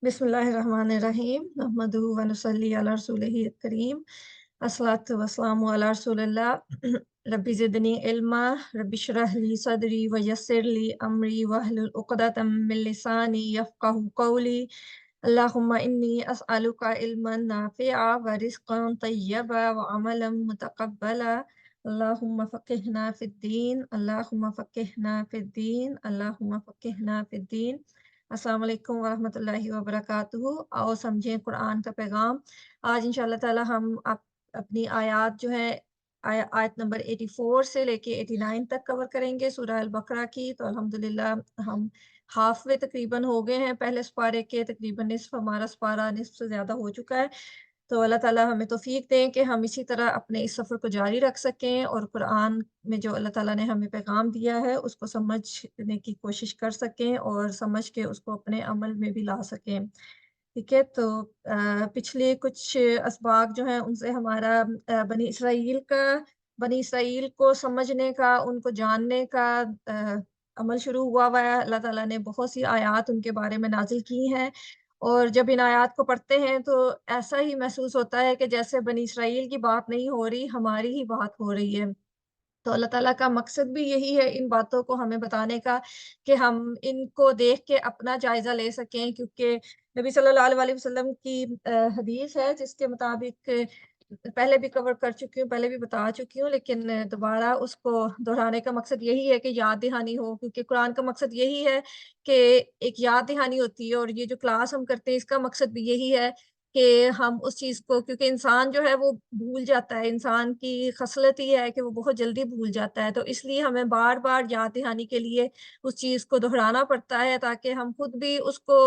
बिस्मिल्लाहिर्रहमानिर्रहीम नहमदुहु व नुसल्ली अला रसूलिहिल करीम अस्सलातु वस्सलामु अला रसूलिल्लाह रब्बी ज़िदनी इल्मा रब्बी इश्रह ली सदरी व यस्सिर ली अमरी वहलुल उक़दतम मिन लिसानी यफ़क़हू क़ौली अल्लाहुम्मा इन्नी अस्अलुका इल्मन नाफ़िअ व रिज़्क़न तय्यबा व अमलन मुतक़ब्बला अल्लाहुम्मा फ़क़िहना फ़िद्दीन अल्लाहुम्मा फ़क़िहना फ़िद्दीन अल्लाहुम्मा फ़क़िहना फ़िद्दीन। अस्सलाम वालेकुम वरहमतुल्लाहि वबरकातुहू। आओ समझें कुरान का पैगाम। आज इंशाअल्लाह ताला हम अपनी आयत जो है आयत नंबर 84 से लेके 89 तक कवर करेंगे सूरह अल बकरा की। तो अल्हम्दुलिल्लाह हम हाफ वे तकरीबन हो गए हैं पहले स्पारे के, तकरीबन निस्फ हमारा स्पारा निस्फ से ज़्यादा हो चुका है। तो अल्लाह ताला हमें तौफ़ीक दें कि हम इसी तरह अपने इस सफ़र को जारी रख सकें और कुरान में जो अल्लाह ताला ने हमें पैगाम दिया है उसको समझने की कोशिश कर सकें और समझ के उसको अपने अमल में भी ला सकें। ठीक है? तो पिछले कुछ असबाक जो हैं उनसे हमारा बनी इसराइल को समझने का, उनको जानने का अमल शुरू हुआ हुआ है। अल्लाह ताला ने बहुत सी आयत उनके बारे में नाज़िल की हैं और जब इन आयत को पढ़ते हैं तो ऐसा ही महसूस होता है कि जैसे बनी इसराइल की बात नहीं हो रही, हमारी ही बात हो रही है। तो अल्लाह ताला का मकसद भी यही है इन बातों को हमें बताने का कि हम इनको देख के अपना जायज़ा ले सकें, क्योंकि नबी सल्लल्लाहु अलैहि वसल्लम की हदीस है जिसके मुताबिक पहले भी कवर कर चुकी हूँ, पहले भी बता चुकी हूँ, लेकिन दोबारा उसको दोहराने का मकसद यही है कि याद दहानी हो, क्योंकि कुरान का मकसद यही है कि एक याद दहानी होती है और ये जो क्लास हम करते हैं इसका मकसद भी यही है कि हम उस चीज़ को, क्योंकि इंसान जो है वो भूल जाता है, इंसान की ख़सलत ही है कि वो बहुत जल्दी भूल जाता है। तो इसलिए हमें बार-बार याद दहानी के लिए उस चीज़ को दोहराना पड़ता है ताकि हम खुद भी उसको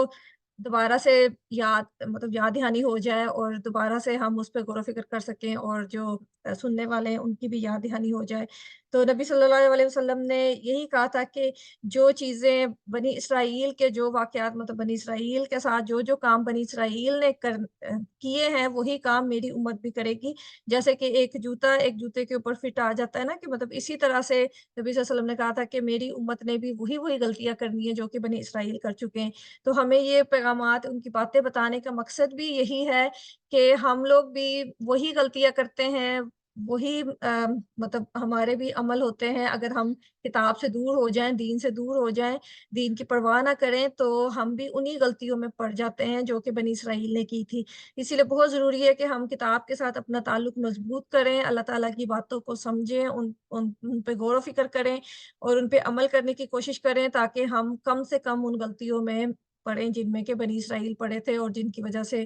दोबारा से याद दहानी हो जाए और दोबारा से हम उस पे गौर-व-फ़िक्र कर सकें और जो सुनने वाले हैं उनकी भी याद दहानी हो जाए। तो नबी सल्लल्लाहु अलैहि वसल्लम ने यही कहा था कि जो चीज़ें बनी इसराइल के जो वाक़यात, मतलब बनी इसराइल के साथ जो-जो काम बनी इसराइल ने किए हैं, वही काम मेरी उम्मत भी करेगी। जैसे कि एक जूता एक जूते के ऊपर फिट आ जाता है ना, कि मतलब इसी तरह से नबी सल्लल्लाहु अलैहि वसल्लम ने कहा था कि मेरी उम्मत ने भी वही-वही गलतियाँ करनी है जो कि बनी इसराइल कर चुके हैं। तो हमें ये पैगामात, उनकी बातें बताने का मकसद भी यही है कि हम लोग भी वही गलतियाँ करते हैं, वही मतलब हमारे भी अमल होते हैं। अगर हम किताब से दूर हो जाएँ, दीन से दूर हो जाएँ, दीन की परवाह ना करें, तो हम भी उन्हीं गलतियों में पड़ जाते हैं जो कि बनी इसराइल ने की थी। इसीलिए बहुत ज़रूरी है कि हम किताब के साथ अपना ताल्लुक मज़बूत करें, अल्लाह ताला की बातों को समझें, उन पे गौर-व-फ़िक्र करें और उन पे अमल करने की कोशिश करें ताकि हम कम से कम उन गलतियों में पड़े जिनमें के बनी इसराइल पड़े थे और जिनकी वजह से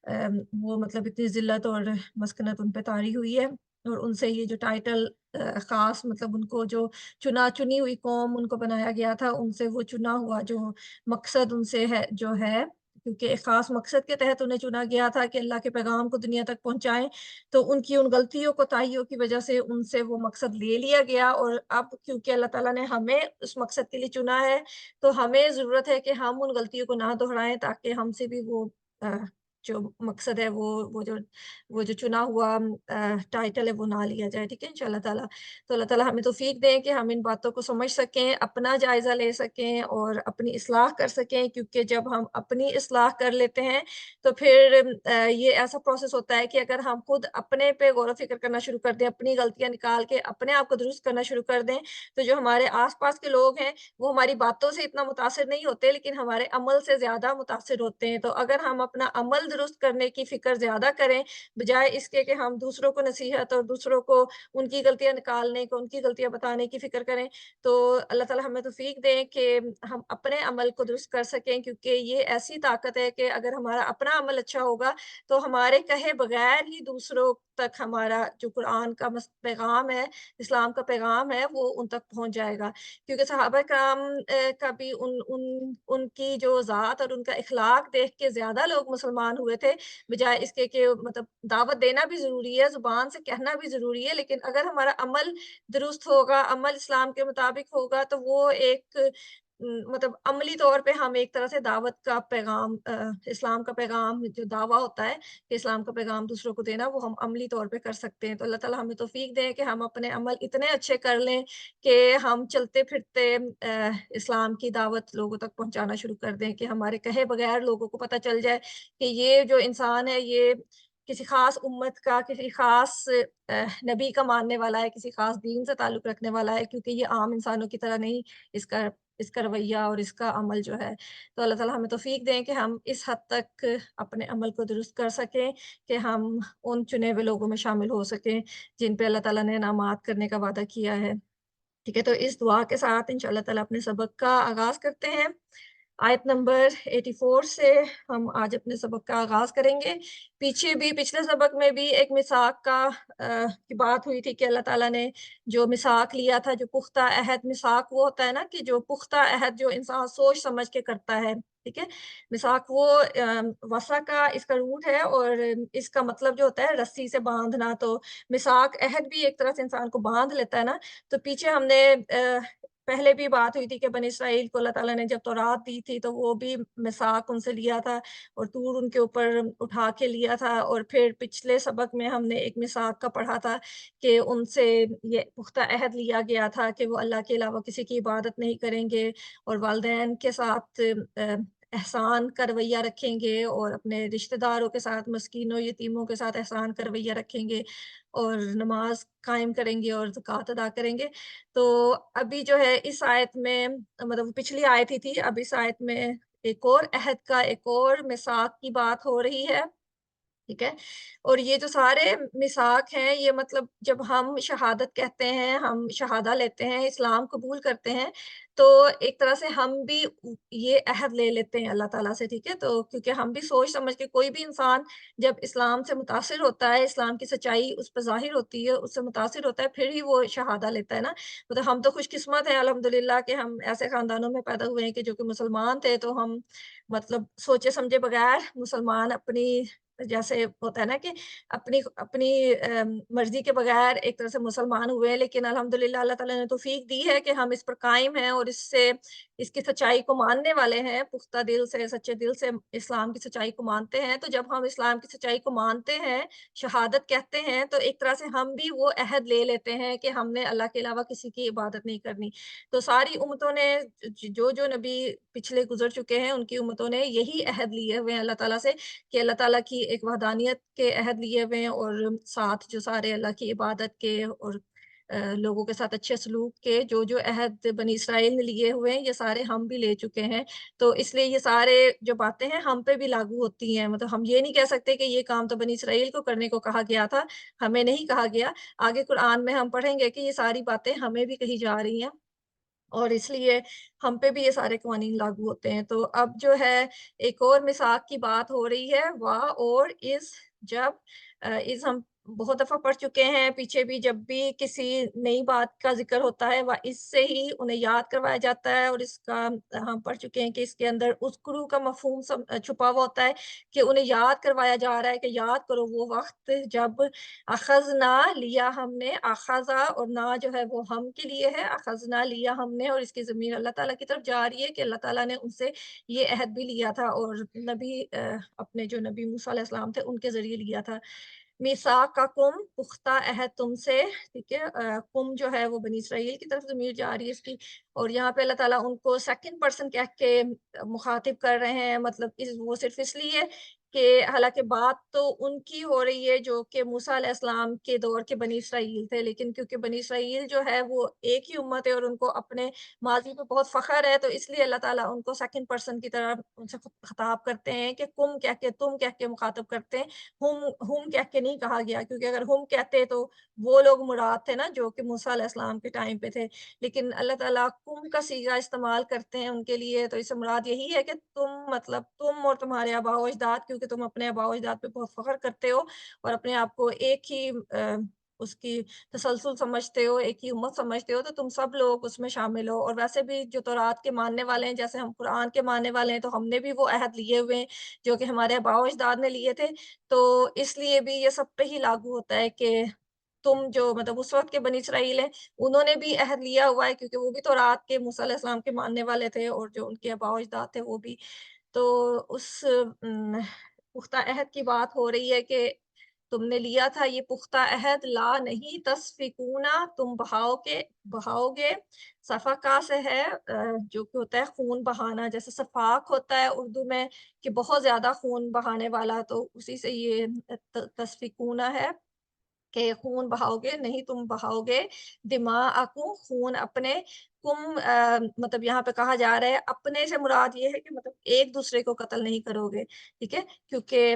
वो मतलब इतनी ज़िल्लत और मस्कनत उन पे तारी हुई है। और उनसे ये जो टाइटल ख़ास, मतलब उनको जो चुनी हुई कौम उनको बनाया गया था, उनसे वो चुना हुआ जो मकसद उनसे है जो है, क्योंकि एक ख़ास मकसद के तहत उन्हें चुना गया था कि अल्लाह के पैगाम को दुनिया तक पहुँचाएँ। तो उनकी उन गलतियों, कोताहियों की वजह से उनसे वो मकसद ले लिया गया और अब क्योंकि अल्लाह ताला ने हमें उस मकसद के लिए चुना है, तो हमें ज़रूरत है कि हम उन गलतियों को ना दोहराएँ ताकि हमसे भी वो अ, जो मकसद है वो जो चुना हुआ टाइटल है वो ना लिया जाए, ठीक है? इंशाअल्लाह ताला। तो अल्लाह ताला हमें तौफ़ीक दें कि हम इन बातों को समझ सकें, अपना जायज़ा ले सकें और अपनी इस्लाह कर सकें, क्योंकि जब हम अपनी इस्लाह कर लेते हैं, तो फिर ये ऐसा प्रोसेस होता है कि अगर हम खुद अपने पे गौर-व-फ़िक्र करना शुरू कर दें, अपनी गलतियाँ निकाल के अपने आप को दुरुस्त करना शुरू कर दें, तो जो हमारे आस-पास के लोग हैं, वो हमारी बातों से इतना मुतासिर नहीं होते, लेकिन हमारे अमल से ज़्यादा मुतासिर होते हैं। तो अगर हम अपना अमल दुरुस्त करने की फ़िक्र ज़्यादा करें, बजाए इसके कि हम दूसरों को नसीहत और दूसरों को उनकी गलतियाँ निकालने को, उनकी गलतियाँ बताने की फ़िक्र करें, तो अल्लाह ताला हमें तौफ़ीक दें कि हम अपने अमल को दुरुस्त कर सकें, क्योंकि ये ऐसी ताकत है कि अगर हमारा अपना अमल अच्छा होगा, तो हमारे कहे बगैर ही दूसरों तक हमारा जो कुरान का पैगाम है, इस्लाम का पैगाम है, वो उन तक पहुँच जाएगा। क्योंकि सहाबा कराम का भी उन उन उनकी जो ज़ात और उनका इख़लाक़ देख के ज़्यादा लोग मुसलमान हुए थे, बजाए इसके कि मतलब दावत देना भी ज़रूरी है, ज़ुबान से कहना भी ज़रूरी है, लेकिन अगर हमारा अमल दुरुस्त होगा, अमल इस्लाम के मुताबिक होगा, तो वो एक मतलब अमली तौर पे हम एक तरह से दावत का पैगाम इस्लाम का पैगाम जो दावा होता है कि इस्लाम का पैगाम दूसरों को देना, वो हम अमली तौर पे कर सकते हैं। तो अल्लाह ताला हमें तौफ़ीक दे कि हम अपने अमल इतने अच्छे कर लें कि हम चलते-फिरते इस्लाम की दावत लोगों तक पहुँचाना शुरू कर दें, कि हमारे कहे बगैर लोगों को पता चल जाए कि ये जो इंसान है, ये किसी ख़ास उम्मत का, किसी ख़ास नबी का मानने वाला है, किसी ख़ास दीन से ताल्लुक़ रखने वाला है, क्योंकि ये आम इंसानों की तरह नहीं, इसका इसका रवैया और इसका अमल जो है। तो अल्लाह ताला हमें तौफ़ीक दें कि हम इस हद तक अपने अमल को दुरुस्त कर सकें कि हम उन चुने हुए लोगों में शामिल हो सकें, जिन पे अल्लाह ताला ने इनामात करने का वादा किया है। ठीक है, तो इस दुआ के साथ इंशाअल्लाह ताला अपने सबक का आगाज़ करते हैं। आयत नंबर 84 से हम आज अपने सबक का आगाज़ करेंगे। पीछे भी पिछले सबक में भी एक मिसाक का की बात हुई थी कि अल्लाह ताला ने जो मिसाक लिया था, जो पुख्ता अहद, मिसाक वो होता है ना कि जो पुख्ता अहद जो इंसान सोच समझ के करता है, ठीक है? मिसाक वो वसा का इसका रूट है और इसका मतलब जो होता है रस्सी से बाँधना, तो मिसाक अहद भी एक तरह से इंसान को बाँध लेता है ना। तो पीछे हमने पहले भी बात हुई थी कि बनी इसराइल को अल्लाह ताला ने जब तौरात दी थी, तो वो भी मिसाक उनसे लिया था और तूर उनके ऊपर उठा के लिया था, और फिर पिछले सबक में हमने एक मिसाक का पढ़ा था कि उनसे ये पुख्ता अहद लिया गया था कि वो अल्लाह के अलावा किसी की इबादत नहीं करेंगे और वालिदैन के साथ एहसान का रवैया रखेंगे और अपने रिश्तेदारों के साथ, मस्कीनों, यतीमों के साथ एहसान का रवैया रखेंगे और नमाज़ कायम करेंगे और ज़कात अदा करेंगे। तो अभी जो है इस आयत में, मतलब पिछली आयत ही थी, अब इस आयत में एक और अहद का, एक और मिसाक की बात हो रही है। ठीक है? और ये जो सारे मिसाक हैं, ये मतलब जब हम शहादत कहते हैं, हम शहादा लेते हैं, इस्लाम कबूल करते हैं, तो एक तरह से हम भी ये अहद ले लेते हैं अल्लाह ताला से, ठीक है? तो क्योंकि हम भी सोच समझ के, कोई भी इंसान जब इस्लाम से मुतासिर होता है, इस्लाम की सच्चाई उस पे ज़ाहिर होती है, उससे मुतासिर होता है, फिर ही वो शहादा लेता है ना। मतलब हम तो खुशकिस्मत हैं अल्हम्दुलिल्लाह कि हम ऐसे ख़ानदानों में पैदा हुए हैं कि जो कि मुसलमान थे, तो हम मतलब सोचे समझे बगैर मुसलमान अपनी, जैसे होता है ना कि अपनी अपनी मर्ज़ी के बगैर एक तरह से मुसलमान हुए हैं, लेकिन अल्हम्दुलिल्लाह अल्लाह ताला ने तौफ़ीक दी है कि हम इस पर कायम हैं और इससे इसकी सच्चाई को मानने वाले हैं, पुख्ता दिल से, सच्चे दिल से इस्लाम की सच्चाई को मानते हैं। तो जब हम इस्लाम की सच्चाई को मानते हैं, शहादत कहते हैं, तो एक तरह से हम भी वो अहद ले लेते हैं कि हमने अल्लाह के अलावा किसी की इबादत नहीं करनी। तो सारी उम्मतों ने, जो नबी पिछले गुज़र चुके हैं, उनकी उम्मतों ने यही अहद लिए हुए हैं अल्लाह ताला से कि अल्लाह ताला की एक वहदानियत के अहद लिए हुए हैं और साथ जो सारे अल्लाह की इबादत के और लोगों के साथ अच्छे सलूक के जो अहद बनी इसराइल ने लिए हुए हैं, ये सारे हम भी ले चुके हैं। तो इसलिए ये सारे जो बातें हैं, हम पे भी लागू होती हैं। मतलब हम ये नहीं कह सकते कि ये काम तो बनी इसराइल को करने को कहा गया था, हमें नहीं कहा गया। आगे कुरान में हम पढ़ेंगे कि ये सारी बातें हमें भी कही जा रही हैं। और इसलिए हम पे भी ये सारे कवानीन लागू होते हैं। तो अब जो है एक और मिसाक की बात हो रही है, वाह और इज़, जब इज़ हम बहुत दफ़ा पढ़ चुके हैं, पीछे भी जब भी किसी नई बात का ज़िक्र होता है, व इससे ही उन्हें याद करवाया जाता है, और इसका हम पढ़ चुके हैं कि इसके अंदर उज़्कुरू का मफ़हूम छुपा हुआ होता है कि उन्हें याद करवाया जा रहा है कि याद करो वो वक़्त जब अख़ज़ना लिया हमने, अख़ज़ा और ना जो है वो हम के लिए है, अख़ज़ना लिया हमने, और इसकी ज़मीर अल्लाह ताला की तरफ जा रही है कि अल्लाह ताला ने उनसे ये अहद भी लिया था और नबी अपने जो नबी मूसा अलैहि सलाम थे उनके ज़रिए लिया था। मीसाक़कुम पुख्ता अहद तुमसे, ठीक है? कुम जो है वो बनी इसराइल की तरफ ज़मीर जा रही है इसकी, और यहाँ पे अल्लाह ताला उनको सेकंड पर्सन कह के मुख़ातिब कर रहे हैं, मतलब इस वो सिर्फ़ इसलिए कि हालाँकि बात तो उनकी हो रही है जो कि मूसा अलैहि सलाम के दौर के बनी इसराइल थे, लेकिन क्योंकि बनी इसराइल जो है वो एक ही उम्मत है और उनको अपने माज़ी पे बहुत फ़ख्र है, तो इसलिए अल्लाह ताला उनको सेकंड पर्सन की तरह उनसे ख़िताब करते हैं कि कुम कह के, तुम कह के मुख़ातब करते हैं। हुम कह के नहीं कहा गया, क्योंकि अगर हुम कहते तो वो लोग मुराद थे ना जो कि मूसा अलैहिस्सलाम के टाइम पे थे। लेकिन अल्लाह ताला कुम का सीगा इस्तेमाल करते हैं उनके लिए, तो इससे मुराद यही है कि तुम, मतलब तुम और तुम्हारे आबा-ओ-अजदाद, क्योंकि तुम अपने आबा-ओ-अजदाद पे बहुत फ़ख्र करते हो और अपने आप को एक ही उसकी तसलसल समझते हो, एक ही उम्मत समझते हो, तो तुम सब लोग उसमें शामिल हो। और वैसे भी जो तौरात के मानने वाले हैं, जैसे हम कुरान के मानने वाले हैं, तो हमने भी वो अहद लिए हुए हैं, जो कि हमारे आबा-ओ-अजदाद ने लिए थे। तो इसलिए भी ये सब पे ही लागू होता है कि तुम जो मतलब उस वक़्त के बनी इसराइल हैं, उन्होंने भी अहद लिया हुआ है क्योंकि वो भी तौरात के मूसा अलैहि सलाम के मानने वाले थे और जो उनके आबा-ओ-अजदाद थे वो भी। तो उस पुख्ता अहद की बात हो रही है कि तुमने लिया था ये पुख्ता अहद, ला नहीं तस्फ़िकूना, तुम बहाओगे। सफ़का से है जो कि होता है खून बहाना, जैसे सफ़ाक होता है उर्दू में कि बहुत ज़्यादा खून बहाने वाला, तो उसी से ये तस्फ़िकूना है कि खून बहाओगे, नहीं तुम बहाओगे दिमाअकुम, खून अपने। मतलब यहाँ पे कहा जा रहा है, अपने से मुराद ये है कि मतलब एक-दूसरे को कत्ल नहीं करोगे, ठीक है? क्योंकि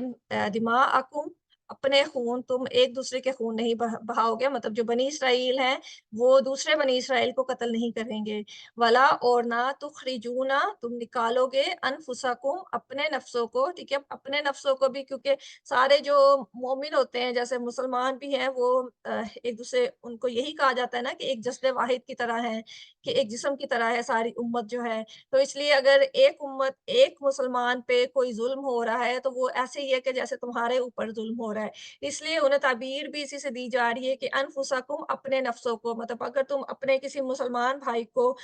दिमाअकुम, अपने खून, तुम एक-दूसरे के खून नहीं बहाओगे, मतलब जो बनी इसराइल हैं, वो दूसरे बनी इसराइल को कत्ल नहीं करेंगे। वला और ना तुखरिजूना, तुम निकालोगे अनफुसकुम, अपने नफ्सों को, ठीक है? अपने नफ्सों को भी, क्योंकि सारे जो मोमिन होते हैं, जैसे मुसलमान भी हैं, वो एक-दूसरे, उनको यही कहा जाता है ना कि एक जस्द वाहिद की तरह हैं, कि एक जिस्म की तरह है सारी उम्मत जो है। तो इसलिए अगर एक उम्मत, एक मुसलमान पे कोई ज़ुल्म हो रहा है, तो वो ऐसे ही है कि जैसे तुम्हारे ऊपर ज़ुल्म हो रहा है। इसलिए उन्हें ताबीर भी इसी से दी जा रही है कि अनफुसकुम, अपने नफ्सों को, मतलब अगर तुम अपने किसी मुसलमान भाई को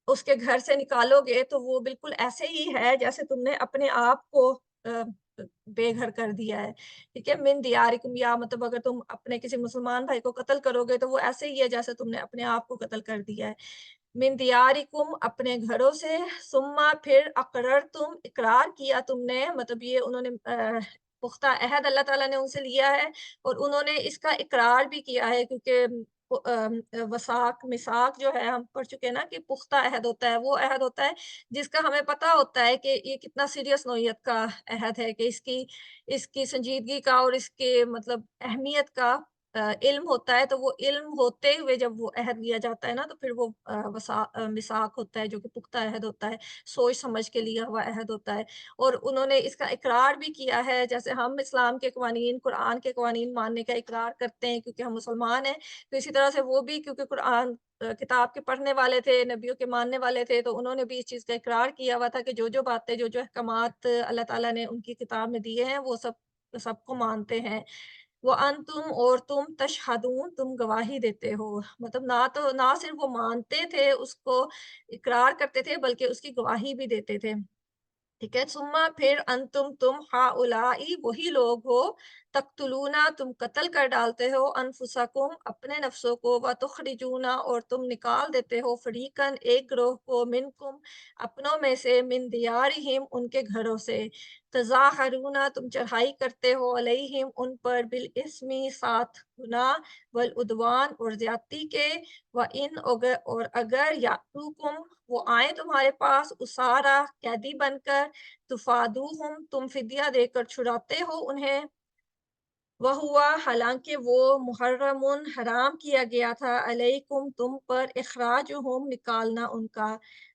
उसके घर से निकालोगे, तो वो बिल्कुल ऐसे ही है जैसे तुमने अपने आप को अ, बेघर कर दिया है, ठीक है? मिन दियारिकुम, या मतलब अगर तुम अपने किसी मुसलमान भाई को कत्ल करोगे, तो वो ऐसे ही है जैसे तुमने अपने आप को कत्ल कर दिया है। मिन दियारिकुम, अपने घरों से, सुम्मा फिर अक़ररतुम, इकरार किया तुमने, मतलब ये उन्होंने पुख्ता अहद अल्लाह ताला ने उनसे लिया है और उन्होंने इसका इकरार भी किया है, क्योंकि वसाक, मिसाक जो है हम पढ़ चुके हैं ना कि पुख्ता अहद होता है, वो अहद होता है जिसका हमें पता होता है कि ये कितना सीरियस नौइयत का अहद है, कि इसकी इसकी संजीदगी का और इसके मतलब अहमियत का इल्म होता है, तो वो इल्म होते हुए जब वो अहद लिया जाता है ना, तो फिर वो मिसाक होता है, जो कि पुख्ता अहद होता है, सोच समझ के लिया हुआ अहद होता है। और उन्होंने इसका इकरार भी किया है, जैसे हम इस्लाम के कवानीन, कुरान के कवानीन मानने का इकरार करते हैं क्योंकि हम मुसलमान हैं, तो इसी तरह से वो भी क्योंकि कुरान किताब के पढ़ने वाले थे, नबियों के मानने वाले थे, तो उन्होंने भी इस चीज़ का इकरार किया हुआ था कि जो-जो बातें, जो-जो अहकामात अल्लाह ताला ने उनकी किताब में दिए हैं, वो सबको मानते हैं। वो अंतुम और तुम तशहदून, तुम गवाही देते हो। मतलब ना सिर्फ़ वो मानते थे, उसको इकरार करते थे, बल्कि उसकी गवाही भी देते थे। ठीक है, सुम्मा फिर अंतुम, तुम हाउलाई, वही लोग हो, तख्तुलूना, तुम कत्ल कर डालते हो, अनफुसकुम, अपने नफ्सों को, व तुखरिजूना, और तुम निकाल देते हो, फरीकन, एक ग्रोह को, मिनकुम, अपनों में से, मिन दियारिहिम, उनके घरों से, तज़ाहरूना, तुम चढ़ाई करते हो, अलैहिम, उन पर, बिल इस्मी, साथ गुनाह, वल उदवान, और ज्यादती के, व इन और अगर यातूकुम, वो आए तुम्हारे पास, उसारा, कैदी बनकर, तुफादूहुम, तुम फिदिया देकर छुड़ाते हो उन्हें, वहुआ, हालाँकि वो, मुहर्रमुन, हराम किया गया था, अलैकुम, तुम पर, इखराजुहुम, निकालना उनका।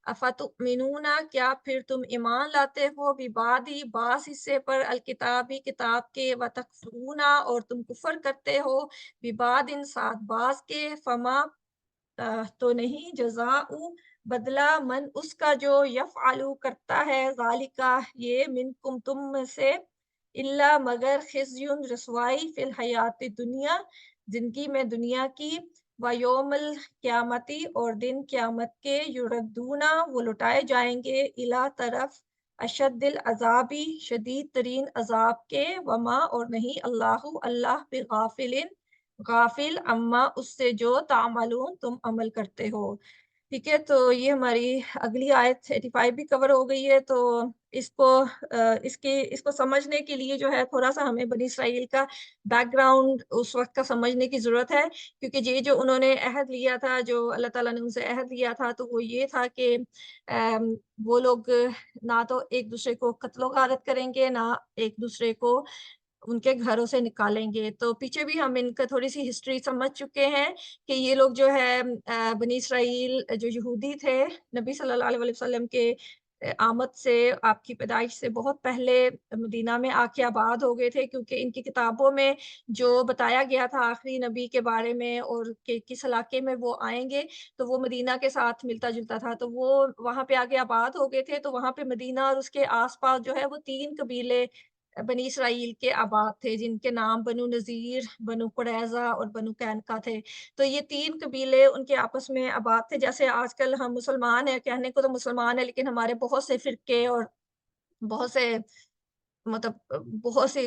अफतुमिनूना, क्या फिर तुम ईमान लाते हो, बिबादी, बाज़ हिस्से पर, अलकिताबी, किताब के, व तकफुरूना, और तुम कुफ़र करते हो, बिबादिन, साथ बाज़ के, फमा तो नहीं, जज़ाउ, बदला, मन उसका, जो यफ़अलु, करता है, ज़ालिका, ये, मिनकुम, तुम में से, इल्ला, मगर, खिज़्युन, रुसवाई, फ़िल हयाति दुनिया, ज़िंदगी में दुनिया की, व यौमल क़यामती, और दिन क़यामत के, युरद्दूना, वो लौटाए जाएँगे, इला, तरफ, अशद्दिल अज़ाबी, शदीद तरीन अज़ाब के, वमा, और नहीं, अल्लाहु, अल्लाह, बिग़ाफ़िलिन, गाफिल, अम्मा, उससे, जो तामलून, तुम अमल करते हो। ठीक है, तो ये हमारी अगली आयत 85 भी कवर हो गई है, तो इसको इसको समझने के लिए जो है थोड़ा-सा हमें बनी इसराइल का बैकग्राउंड उस वक़्त का समझने की ज़रूरत है, क्योंकि ये जो उन्होंने अहद लिया था, जो अल्लाह ताला ने उनसे अहद लिया था, तो वो ये था कि वो लोग ना तो एक-दूसरे को कत्ल-ओ-गारत करेंगे, ना एक-दूसरे को उनके घरों से निकालेंगे। तो पीछे भी हम इनका थोड़ी-सी हिस्ट्री समझ चुके हैं कि ये लोग जो है बनी इसराइल जो यहूदी थे, नबी सल्लल्लाहु अलैहि वसल्लम के आमद से, आपकी पैदाइश से बहुत पहले मदीना में आके आबाद हो गए थे, क्योंकि इनकी किताबों में जो बताया गया था आखिरी नबी के बारे में और कि किस इलाके में वो आएँगे, तो वो मदीना के साथ मिलता-जुलता था। तो वो वहाँ पे आके आबाद हो गए थे, तो वहाँ पे मदीना और उसके आस-पास जो है वो 3 कबीले बनी इसराइल के आबाद थे, जिनके नाम बनु नज़ीर, बनु कुरैज़ा और बनु कैनका थे। तो ये 3 कबीले उनके आपस में आबाद थे। जैसे आजकल हम मुसलमान हैं, कहने को तो मुसलमान हैं, लेकिन हमारे बहुत से फ़िरके और बहुत से मतलब बहुत से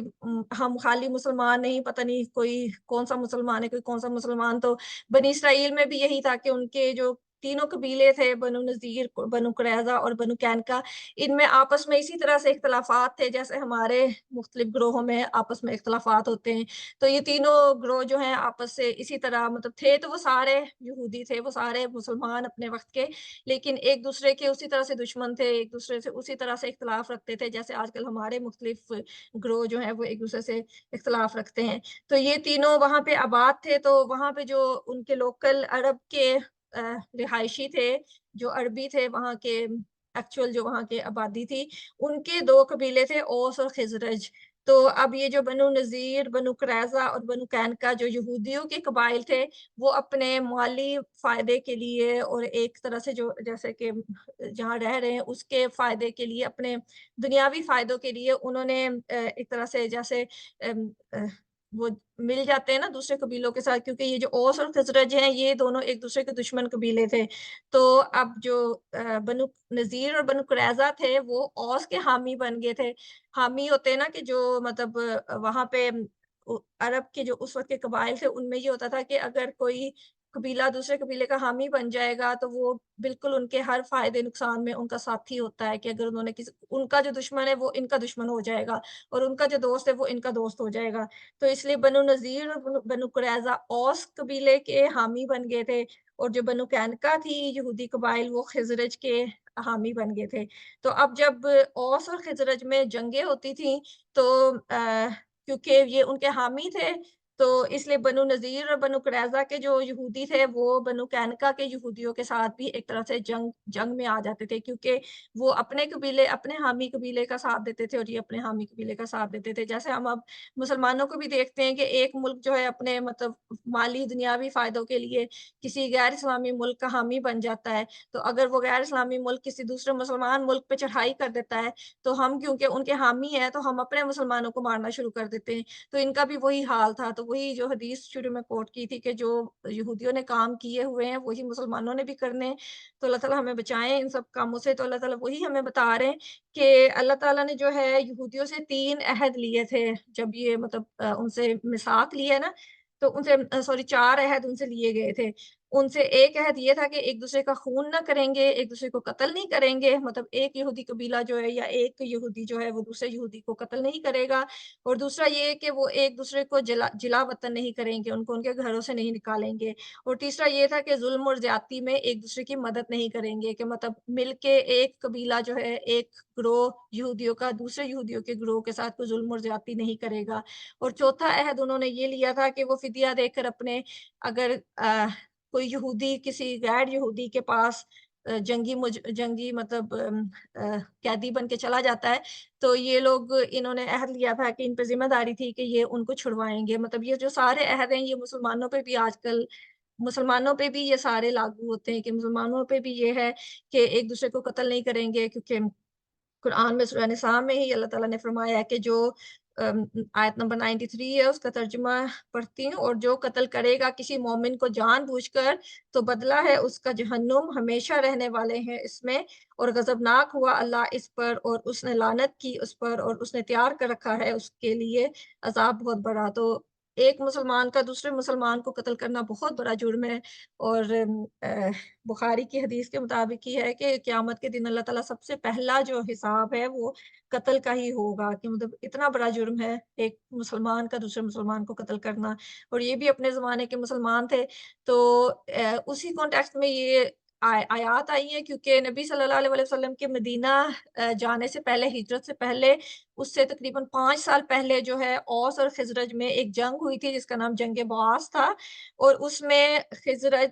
हम खाली मुसलमान नहीं, पता नहीं कोई कौन-सा मुसलमान है, कोई कौन-सा मुसलमान। तो बनी इसराइल में भी यही था कि उनके जो तीनों कबीले थे, बनु नज़ीर, बनु कुरैज़ा और बनु कैनका, इनमें आपस में इसी तरह से इख्तिलाफ़ात थे, जैसे हमारे मुख्तलिफ़ ग्रोहों में आपस में इख्तिलाफ़ात होते हैं। तो ये तीनों ग्रोह जो हैं आपस से इसी तरह मतलब थे तो वो सारे यहूदी थे, वो सारे मुसलमान अपने वक़्त के, लेकिन एक-दूसरे के उसी तरह से दुश्मन थे, एक-दूसरे से उसी तरह से इख्तिलाफ़ रखते थे, जैसे आजकल हमारे मुख्तलिफ़ ग्रोह जो हैं वो एक-दूसरे से इख्तिलाफ़ रखते हैं। तो ये तीनों वहाँ पे आबाद थे, तो वहाँ पे जो उनके लोकल अरब के रिहायशी थे, जो अरबी थे वहाँ के एक्चुअल जो वहाँ की आबादी थी, उनके 2 कबीले थे औस और खिज़रज। तो अब ये जो बनु नज़ीर, बनु कुरैज़ा और बनु कैनका जो यहूदियों के कबाइल थे, वो अपने माली फ़ायदे के लिए और एक तरह से जो जैसे कि जहाँ रह रहे हैं उसके फ़ायदे के लिए, अपने दुनियावी फ़ायदों के लिए उन्होंने एक तरह से जैसे अम, अ, वो मिल जाते हैं ना दूसरे कबीलों के साथ, क्योंकि ये जो औस और खज़रज हैं, ये दोनों एक-दूसरे के दुश्मन कबीले थे। तो अब जो बनु नज़ीर और बनु कुरैज़ा थे, वो औस के हामी बन गए थे। हामी होते हैं ना कि जो मतलब वहाँ पे अरब के जो उस वक़्त के कबाइल थे, उनमें ये होता था कि अगर कोई कबीला दूसरे कबीले का हामी बन जाएगा, तो वो बिल्कुल उनके हर फ़ायदे नुकसान में उनका साथी होता है कि अगर उन्होंने किसी उनका जो दुश्मन है, वो इनका दुश्मन हो जाएगा और उनका जो दोस्त है, वो इनका दोस्त हो जाएगा। तो इसलिए बनु नज़ीर और बनु बनु कुरैज़ा औस कबीले के हामी बन गए थे और जो बनु कैनका थी यहूदी कबाइल, वो खिज़रज के हामी बन गए थे। तो अब जब औस और खिज़रज में जंगें होती थीं, तो क्योंकि ये उनके हामी थे, तो इसलिए बनु नज़ीर और बनु कुरैज़ा के जो यहूदी थे, वो बनु कैनका के यहूदियों के साथ भी एक तरह से जंग जंग में आ जाते थे, क्योंकि वो अपने कबीले, अपने हामी कबीले का साथ देते थे और ये अपने हामी कबीले का साथ देते थे। जैसे हम अब मुसलमानों को भी देखते हैं कि एक मुल्क जो है अपने मतलब माली दुनियावी फ़ायदों के लिए किसी गैर इस्लामी मुल्क का हामी बन जाता है, तो अगर वो गैर इस्लामी मुल्क किसी दूसरे मुसलमान मुल्क पे चढ़ाई कर देता है, तो हम क्योंकि उनके हामी हैं, तो हम अपने मुसलमानों को मारना शुरू कर देते हैं। तो इनका भी वही हाल था, तो वही जो हदीस शुरू में कोट की थी कि जो यहूदियों ने काम किए हुए हैं, वही मुसलमानों ने भी करने हैं। तो अल्लाह ताला हमें बचाएँ इन सब कामों से। तो अल्लाह ताला वही हमें बता रहे हैं कि अल्लाह ताला ने जो है यहूदियों से 3 अहद लिए थे, जब ये मतलब उनसे मिसाक ली है ना, तो उनसे सॉरी 4 अहद उनसे लिए गए थे। उनसे एक अहद ये था कि एक-दूसरे का खून ना करेंगे, एक-दूसरे को कत्ल नहीं करेंगे, मतलब एक यहूदी कबीला जो है या एक यहूदी जो है वो दूसरे यहूदी को कत्ल नहीं करेगा। और दूसरा ये है कि वो एक-दूसरे को जिला-वतन नहीं करेंगे, उनको उनके घरों से नहीं निकालेंगे। और तीसरा ये था कि ज़ुल्म और ज़्यादती में एक-दूसरे की मदद नहीं करेंगे, कि मतलब मिल के एक कबीला जो है, एक गिरोह यहूदियों का दूसरे यहूदियों के गिरोह के साथ कोई ज़ुल्म और ज़्यादती नहीं करेगा। और चौथा अहद उन्होंने ये लिया था कि वो फ़िदिया देकर अपने अगर कोई यहूदी किसी गैर यहूदी के पास जंगी मतलब कैदी बन के चला जाता है, तो ये लोग इन्होंने अहद लिया था कि इन पे ज़िम्मेदारी थी कि ये उनको छुड़वाएँगे। मतलब ये जो सारे अहद हैं, ये मुसलमानों पे भी आजकल मुसलमानों पे भी ये सारे लागू होते हैं कि मुसलमानों पे भी ये है कि एक-दूसरे को कत्ल नहीं करेंगे, क्योंकि कुरान में सूरह निसा में ही अल्लाह ताला ने फरमाया है कि जो आयत नंबर 93 है उसका तर्जुमा पढ़ती हूँ, और जो कत्ल करेगा किसी मोमिन को जानबूझकर, तो बदला है उसका जहन्नुम, हमेशा रहने वाले हैं इसमें, और गज़बनाक हुआ अल्लाह इस पर, और उसने लानत की उस पर, और उसने तैयार कर रखा है उसके लिए अज़ाब बहुत बड़ा। तो एक मुसलमान का दूसरे मुसलमान को कत्ल करना बहुत बड़ा जुर्म है। और बुखारी की हदीस के मुताबिक ही है कि क़यामत के दिन अल्लाह ताला सबसे पहला जो हिसाब है वो कत्ल का ही होगा, कि मतलब इतना बड़ा जुर्म है एक मुसलमान का दूसरे मुसलमान को कत्ल करना। और ये भी अपने ज़माने के मुसलमान थे। तो उसी कॉन्टेक्स्ट में ये आयत आई है, क्योंकि नबी सल्लल्लाहु अलैहि वसल्लम के मदीना जाने से पहले, हिजरत से पहले, उससे तकरीबन 5 साल पहले जो है औस और खिज़रज में एक जंग हुई थी जिसका नाम जंग बास था। और उसमें खिज़रज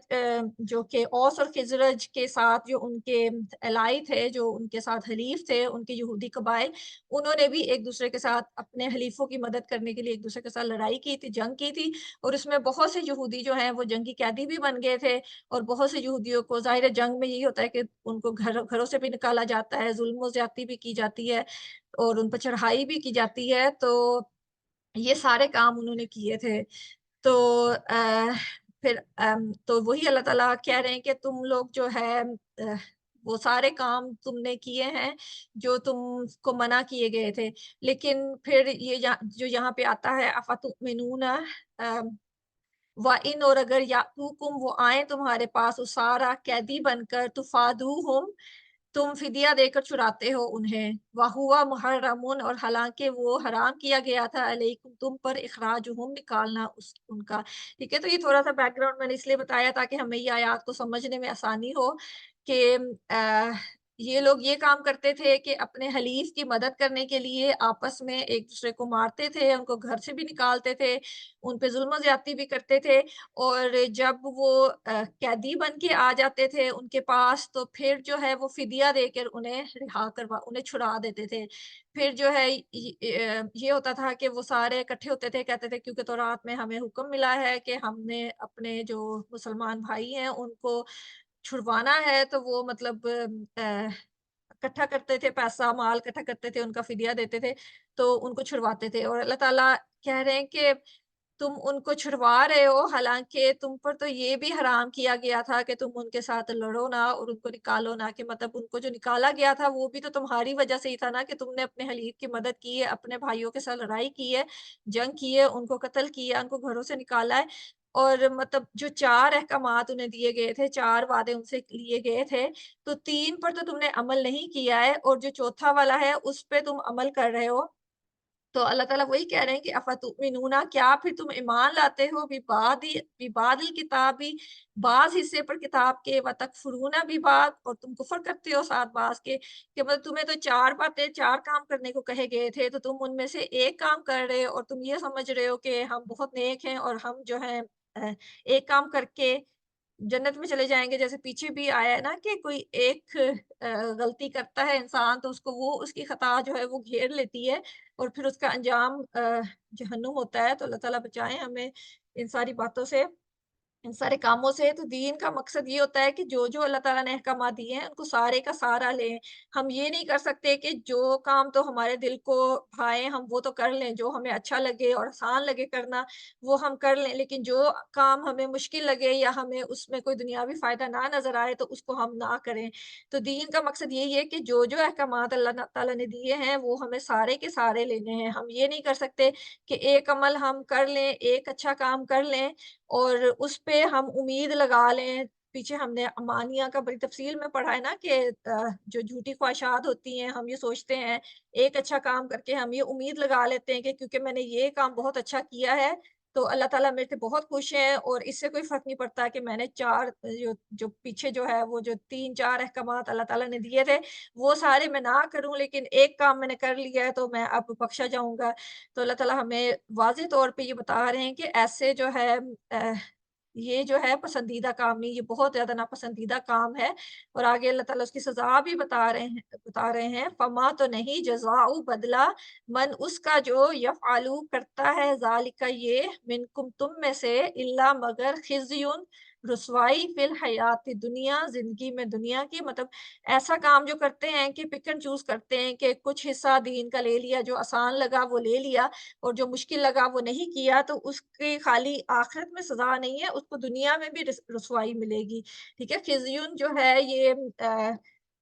जो कि औस और खिज़रज के साथ जो उनके एलाई थे, जो उनके साथ हलीफ थे, उनके यहूदी कबाइल, उन्होंने भी एक-दूसरे के साथ अपने हलीफों की मदद करने के लिए एक-दूसरे के साथ लड़ाई की थी, जंग की थी। और उसमें बहुत से यहूदी जो हैं वो जंगी कैदी भी बन गए थे, और बहुत से यहूदियों को ज़ाहिर है जंग में यही होता है कि उनको घरों से भी निकाला जाता है, ज़ुल्म और ज़्यादती भी की जाती है। और उन पर चढ़ाई भी की जाती है, तो ये सारे काम उन्होंने किए थे। तो फिर तो वही अल्लाह ताला कह रहे हैं कि तुम लोग जो है वो सारे काम तुमने किए हैं, जो तुमको मना किए गए थे। लेकिन फिर ये जो यहाँ पे आता है अफ़तुमिनूना अ व इन और अगर यातूकुम वो आएँ तुम्हारे पास उसारा कैदी बनकर तुफ़ादूहुम तुम फ़िदिया देकर चुराते हो उन्हें। व हुआ मुहर्रमुन और हालाँकि वो हराम किया गया था अलैकुम तुम पर इखराजुहुम निकालना उनका। ठीक है? तो ये थोड़ा-सा बैकग्राउंड मैंने इसलिए बताया ताकि हमें ये आयत को समझने में आसानी हो कि अ, ये लोग ये काम करते थे कि अपने हलीफ की मदद करने के लिए आपस में एक-दूसरे को मारते थे, उनको घर से भी निकालते थे, उन पे ज़ुल्म ज़्यादती भी करते थे और जब वो कैदी बन के आ जाते थे उनके पास, तो फिर जो है वो फ़िदिया देकर उन्हें छुड़ा देते थे। फिर जो है ये होता था कि वो सारे इकट्ठे होते थे, कहते थे क्योंकि तौरात में हमें हुक्म मिला है कि हमने अपने जो मुसलमान भाई हैं उनको छुड़वाना है, तो वो मतलब इकट्ठा करते थे पैसा, माल इकट्ठा करते थे, उनका फ़िदिया देते थे, तो उनको छुड़वाते थे और अल्लाह ताला कह रहे हैं कि तुम उनको छुड़वा रहे हो, हालाँकि तुम पर तो ये भी हराम किया गया था कि तुम उनके साथ लड़ो ना और उनको निकालो ना, कि मतलब उनको जो निकाला गया था, वो भी तो तुम्हारी वजह से ही था ना कि तुमने अपने हलीफ की मदद की है, अपने भाइयों के साथ लड़ाई की है, जंग की है, उनको कत्ल किया, उनको घरों से निकाला है और मतलब जो 4 अहकामात उन्हें दिए गए थे, 4 वादे उनसे लिए गए थे, तो 3 पर तो तुमने अमल नहीं किया है और जो चौथा वाला है, उस पे तुम अमल कर रहे हो। तो अल्लाह ताला वही कह रहे हैं कि अफ़तुमिनूना क्या फिर तुम ईमान लाते हो बिबादिल किताबी बाज़ हिस्से पर किताब के व तकफ़ुरूना बिबाद और तुम कुफ़र करते हो साथ बाज़ के कि मतलब तुम्हें तो 4 बातें 4 काम करने को कहे गए थे, तो तुम उनमें से एक काम कर रहे हो और तुम ये समझ रहे हो कि हम बहुत नेक हैं और हम जो हैं एक काम करके जन्नत में चले जाएँगे। जैसे पीछे भी आया है ना कि कोई एक गलती करता है इंसान तो उसको वो उसकी खता जो है वो घेर लेती है और फिर उसका अंजाम जहन्नुम होता है। तो अल्लाह ताला बचाए हमें इन सारी बातों से। इन सारे कामों से तो दीन का मकसद ये होता है कि जो-जो अल्लाह ताला ने अहकाम दिए हैं, उनको सारे का सारा लें। हम ये नहीं कर सकते कि जो काम तो हमारे दिल को भाए, हम वो तो कर लें, जो हमें अच्छा लगे और आसान लगे करना, वो हम कर लें। लेकिन जो काम हमें मुश्किल लगे या हमें उसमें कोई दुनियावी फ़ायदा ना नज़र आए, तो उसको हम ना करें। तो दीन का मकसद यही है कि जो-जो अहकामात अल्लाह ताला ने दिए हैं, वो हमें सारे के सारे लेने हैं। हम ये नहीं कर सकते कि एक अमल हम कर लें, एक अच्छा काम कर लें और उस पे हम उम्मीद लगा लें। पीछे हमने अमानिया का बड़ी तफ़सील में पढ़ा है ना कि जो झूठी ख्वाहिशात होती हैं, हम ये सोचते हैं, एक अच्छा काम करके हम ये उम्मीद लगा लेते हैं कि क्योंकि मैंने ये काम बहुत अच्छा किया है, तो अल्लाह ताला मेरे से बहुत खुश हैं और इससे कोई फ़र्क नहीं पड़ता कि मैंने 4 जो जो पीछे जो है, वो जो 3-4 अहकामात अल्लाह ताला ने दिए थे, वो सारे मैं ना करूँ, लेकिन एक काम मैंने कर लिया है, तो मैं अब बख्शा जाऊँगा। तो अल्लाह ताला हमें वाज़ेह तौर पे ये बता रहे हैं कि ऐसे जो है अ, ये जो है पसंदीदा काम नहीं, ये बहुत ज़्यादा नापसंदीदा काम है और आगे अल्लाह ताला उसकी सज़ा भी बता रहे हैं, फ़मा तो नहीं जज़ाउ बदला मन उसका जो यफ़अलु करता है ज़ालिका ये मिनकुम तुम में से इल्ला मगर खिज़्युन रुसवाई फ़िल हयाति दुनिया ज़िंदगी में दुनिया की मतलब ऐसा काम जो करते हैं कि पिक एंड चूज़ करते हैं कि कुछ हिस्सा दीन का ले लिया, जो आसान लगा वो ले लिया और जो मुश्किल लगा वो नहीं किया, तो उसकी खाली आखिरत में सज़ा नहीं है, उसको दुनिया में भी रुसवाई मिलेगी। ठीक है? खिज़्युन जो है ये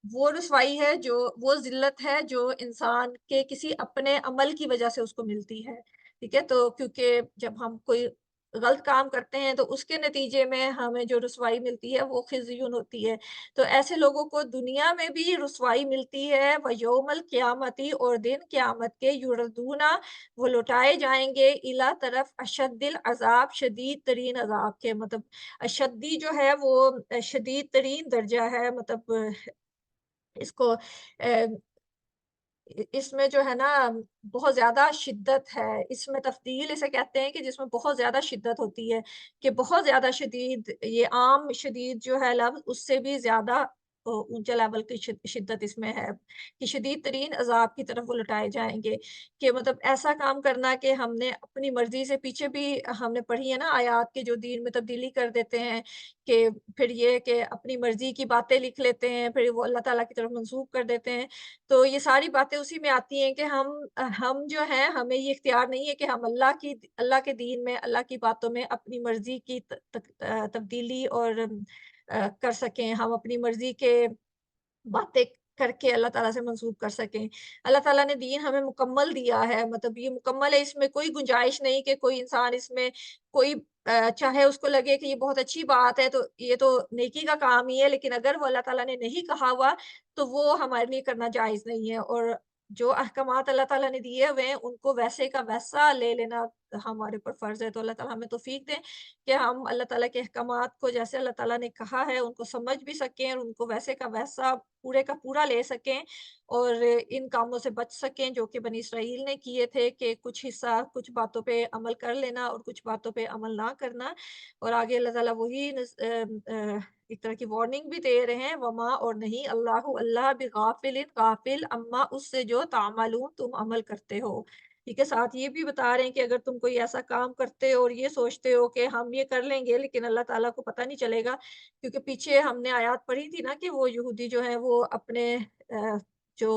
वो रुसवाई है जो वो ज़िल्लत है जो इंसान के किसी अपने अमल की वज़ह से उसको मिलती है। ठीक है? तो क्योंकि जब हम कोई गलत काम करते हैं तो उसके नतीजे में हमें जो रुसवाई मिलती है वो खिज़्युन होती है। तो ऐसे लोगों को दुनिया में भी रुसवाई मिलती है व यौमल क़यामती और दिन क़यामत के युरदूना वो लौटाए जाएँगे इला तरफ अशद्दिल अज़ाब शदीद तरीन अज़ाब के मतलब अशद्दी जो है वो शदीद तरीन दर्जा है मतलब इसको इसमें जो है ना बहुत ज़्यादा शिद्दत है, इसमें तफ़दील इसे कहते हैं कि जिसमें बहुत ज़्यादा शिद्दत होती है, कि बहुत ज़्यादा शदीद ये आम शदीद जो है लफ़्ज़ उससे भी ज़्यादा ऊँचा लेवल की शिद्दत इसमें है कि शदीद तरीन अज़ाब की तरफ वो लौटाए जाएँगे। कि मतलब ऐसा काम करना कि हमने अपनी मर्ज़ी से पीछे भी हमने पढ़ी है ना आयात के जो दीन में तब्दीली कर देते हैं, कि फिर ये कि अपनी मर्ज़ी की बातें लिख लेते हैं, फिर वो अल्लाह ताला की तरफ मंसूब कर देते हैं। तो ये सारी बातें उसी में आती हैं कि हम जो हैं हमें ये इख्तियार नहीं है कि हम अल्लाह के दीन में, अल्लाह की बातों में अपनी मर्ज़ी की तब्दीली और कर सकें। हम अपनी मर्ज़ी के बातें करके अल्लाह ताला से मंसूब कर सकें। अल्लाह ताला ने दीन हमें मुकम्मल दिया है, मतलब ये मुकम्मल है, इसमें कोई गुंजाइश नहीं कि कोई इंसान इसमें कोई चाहे उसको लगे कि ये बहुत अच्छी बात है, तो ये तो नेकी का काम ही है, लेकिन अगर वो अल्लाह ताला ने नहीं कहा हुआ, तो वो हमारे लिए करना जायज़ नहीं है। और जो अहकामात अल्लाह ताला ने दिए हुए हैं, उनको वैसे का वैसा ले लेना हमारे ऊपर फ़र्ज़ है। तो अल्लाह ताला हमें तौफ़ीक दें कि हम अल्लाह ताला के अहकामात को जैसे अल्लाह ताला ने कहा है, उनको समझ भी सकें और उनको वैसे का वैसा पूरे का पूरा ले सकें और इन कामों से बच सकें जो कि बनी इसराइल ने किए थे, कि कुछ हिस्सा कुछ बातों पे अमल कर लेना और कुछ बातों पे अमल ना करना। और आगे अल्लाह ताला वही एक तरह की वार्निंग भी दे रहे हैं, वमा और नहीं अल्लाहु अल्लाह बिगाफिलिन गाफिल अम्मा उससे जो तामलून तुम अमल करते हो। ठीक है, साथ ये भी बता रहे हैं कि अगर तुम कोई ऐसा काम करते हो और ये सोचते हो कि हम ये कर लेंगे लेकिन अल्लाह ताला को पता नहीं चलेगा, क्योंकि पीछे हमने आयत पढ़ी थी ना कि वो यहूदी जो हैं वो अपने जो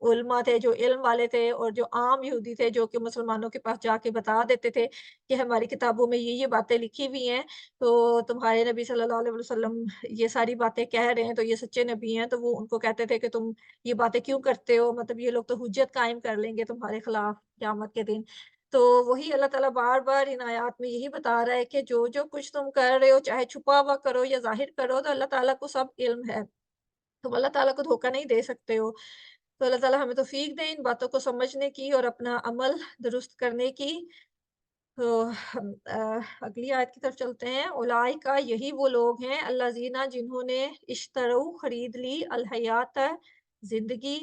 उलमा थे, जो इल्म वाले थे और जो आम यहूदी थे जो कि मुसलमानों के पास जाके बता देते थे कि हमारी किताबों में ये बातें लिखी हुई हैं, तो तुम्हारे नबी सल्लल्लाहु अलैहि वसल्लम ये सारी बातें कह रहे हैं, तो ये सच्चे नबी हैं। तो वो उनको कहते थे कि तुम ये बातें क्यों करते हो? मतलब ये लोग तो हुज्जत कायम कर लेंगे तुम्हारे खिलाफ क़यामत के दिन। तो वही अल्लाह ताला बार-बार इन आयत में यही बता रहा है कि जो कुछ तुम कर रहे हो, चाहे छुपा हुआ करो या ज़ाहिर करो, तो अल्लाह ताला को सब इल्म है। तुम अल्लाह ताला को धोखा नहीं दे सकते हो। तो अल्लाह ताला हमें तौफ़ीक दें इन बातों को समझने की और अपना अमल दुरुस्त करने की। तो हम अगली आयत की तरफ चलते हैं। उलाइका यही वो लोग हैं अल्लज़ीना जिन्होंने इश्तरौ खरीद ली अल हयात ज़िंदगी।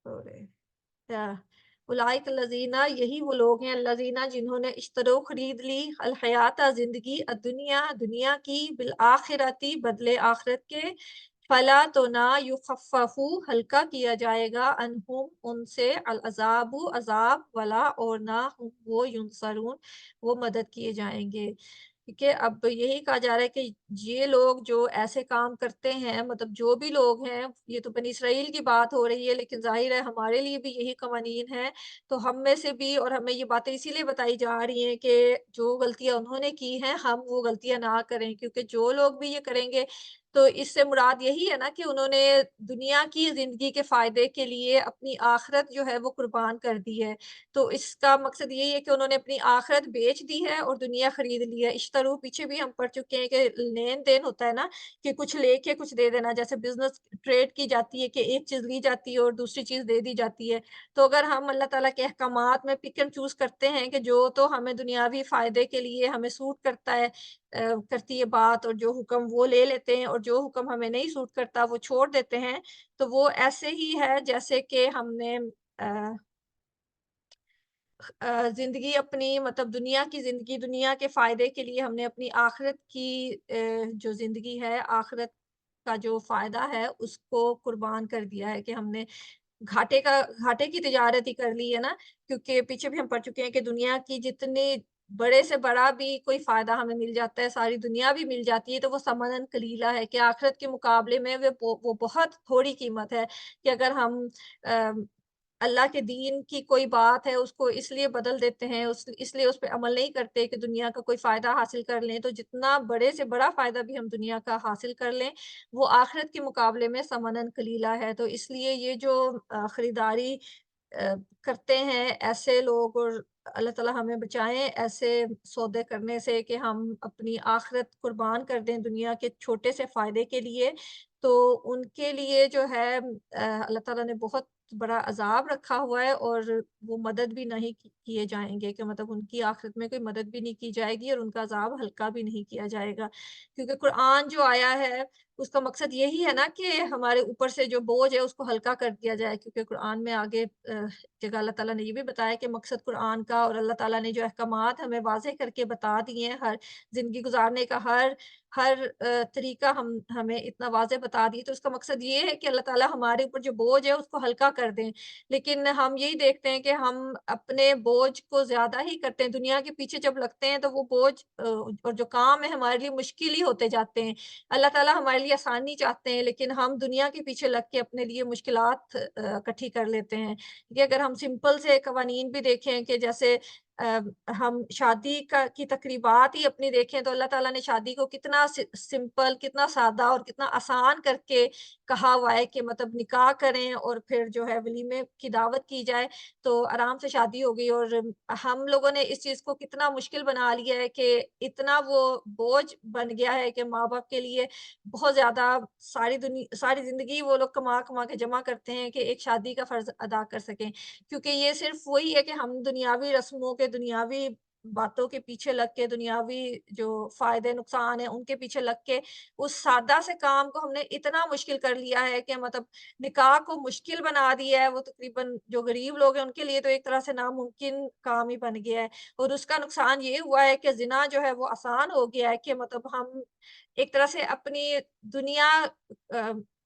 सॉरी। या उलाइक लज़ीना यही वो लोग हैं अल्लज़ीना जिन्होंने इश्तरो खरीद ली अल हयाता ज़िंदगी दुनिया दुनिया की बिल आखिरती बदले आखिरत के फला तो ना युखफ़फ़ु हल्का किया जाएगा अनहुम उनसे अल अज़ाबु अज़ाब वला और ना हुम वो युनसरून वो मदद किए जाएँगे। ठीक है, अब यही कहा जा रहा है कि ये लोग जो ऐसे काम करते हैं, मतलब जो भी लोग हैं, ये तो बनी इसराइल की बात हो रही है, लेकिन ज़ाहिर है हमारे लिए भी यही कवानीन हैं। तो हम में से भी और हमें ये बातें इसीलिए बताई जा रही हैं कि जो गलतियाँ उन्होंने की हैं, हम वो गलतियाँ ना करें, क्योंकि जो लोग भी ये करेंगे, तो इससे मुराद यही है ना कि उन्होंने दुनिया की ज़िंदगी के फ़ायदे के लिए अपनी आखिरत जो है वो कुर्बान कर दी है। तो इसका मकसद यही है कि उन्होंने अपनी आखिरत बेच दी है और दुनिया खरीद ली है। इश्तरू पीछे भी हम पढ़ चुके हैं कि लेन-देन होता है ना, कि कुछ लेके कुछ दे देना, जैसे बिज़नेस ट्रेड की जाती है कि एक चीज़ ली जाती है और दूसरी चीज़ दे दी जाती है। तो अगर हम अल्लाह ताला के अहकामात में पिक एंड चूज़ करते हैं कि जो तो हमें दुनियावी फ़ायदे के लिए हमें सूट करता है, करती है बात, और जो हुक्म वो ले लेते हैं और जो हुक्म हमें नहीं सूट करता वो छोड़ देते हैं। तो वो ऐसे ही है जैसे कि हमने अ ज़िंदगी अपनी, मतलब दुनिया की ज़िंदगी, दुनिया के फ़ायदे के लिए हमने अपनी आखिरत की जो ज़िंदगी है, आखिरत का जो फ़ायदा है, उसको कुर्बान कर दिया है कि हमने घाटे की तिजारत ही कर ली है ना, क्योंकि पीछे भी हम पढ़ चुके हैं कि दुनिया की जितनी बड़े से बड़ा भी कोई फ़ायदा हमें मिल जाता है, सारी दुनिया भी मिल जाती है, तो वो समनन कलीला है कि आखिरत के मुकाबले में वो बहुत थोड़ी कीमत है कि अगर हम अ, अल्लाह के दीन की कोई बात है, उसको इसलिए बदल देते हैं, इसलिए उस पे अमल नहीं करते कि दुनिया का कोई फ़ायदा हासिल कर लें, तो जितना बड़े से बड़ा फ़ायदा भी हम दुनिया का हासिल कर लें, वो आखिरत के मुकाबले में समनन कलीला है। तो इसलिए ये जो खरीदारी करते हैं ऐसे लोग, और अल्लाह ताला हमें बचाएँ ऐसे सौदे करने से कि हम अपनी आखिरत कुर्बान कर दें दुनिया के छोटे से फ़ायदे के लिए। तो उनके लिए जो है अल्लाह ताला ने बहुत बड़ा अज़ाब रखा हुआ है और वो मदद भी नहीं किए जाएँगे, कि मतलब उनकी आखिरत में कोई मदद भी नहीं की जाएगी और उनका अज़ाब हल्का भी नहीं किया जाएगा। क्योंकि कुरान जो आया है اس کا مقصد یہی ہے نا کہ ہمارے اوپر سے جو بوجھ ہے اس کو ہلکا کر دیا جائے، کیونکہ قرآن میں آگے جگہ اللہ تعالیٰ نے یہ بھی بتایا کہ مقصد قرآن کا اور اللہ تعالیٰ نے جو احکامات ہمیں واضح کر کے بتا دیے ہیں، ہر زندگی گزارنے کا ہر ہر طریقہ ہمیں اتنا واضح بتا دیے، تو اس کا مقصد یہ ہے کہ اللہ تعالیٰ ہمارے اوپر جو بوجھ ہے اس کو ہلکا کر دیں۔ لیکن ہم یہی دیکھتے ہیں کہ ہم اپنے بوجھ کو زیادہ ہی کرتے ہیں، دنیا کے پیچھے جب لگتے ہیں تو وہ بوجھ اور جو کام ہے ہمارے لیے مشکل ہی ہوتے جاتے ہیں۔ اللہ تعالیٰ ہمارے لیے آسانی چاہتے ہیں، لیکن ہم دنیا کے پیچھے لگ کے اپنے لیے مشکلات اکٹھی کر لیتے ہیں۔ کہ اگر ہم سمپل سے قوانین بھی دیکھیں کہ جیسے ہم شادی کی تقریبات ہی اپنی دیکھیں تو اللہ تعالیٰ نے شادی کو کتنا سمپل، کتنا سادہ اور کتنا آسان کر کے کہا ہوا ہے کہ مطلب نکاح کریں اور پھر جو ہے ولیمے کی دعوت کی جائے تو آرام سے شادی ہو گئی، اور ہم لوگوں نے اس چیز کو کتنا مشکل بنا لیا ہے کہ اتنا وہ بوجھ بن گیا ہے کہ ماں-باپ کے لیے بہت زیادہ ساری زندگی وہ لوگ کما کے جمع کرتے ہیں کہ ایک شادی کا فرض ادا کر سکیں۔ کیونکہ یہ صرف وہی ہے کہ ہم دنیاوی رسموں کے، دنیاوی باتوں کے پیچھے لگ کے، دنیاوی جو فائدے نقصان ہیں ان کے پیچھے لگ کے اس سادہ سے کام کو ہم نے اتنا مشکل کر لیا ہے کہ مطلب نکاح کو مشکل بنا دیا ہے، وہ تقریباً جو غریب لوگ ہیں ان کے لیے تو ایک طرح سے ناممکن کام ہی بن گیا ہے، اور اس کا نقصان یہ ہوا ہے کہ زنا جو ہے وہ آسان ہو گیا ہے کہ مطلب ہم ایک طرح سے اپنی دنیا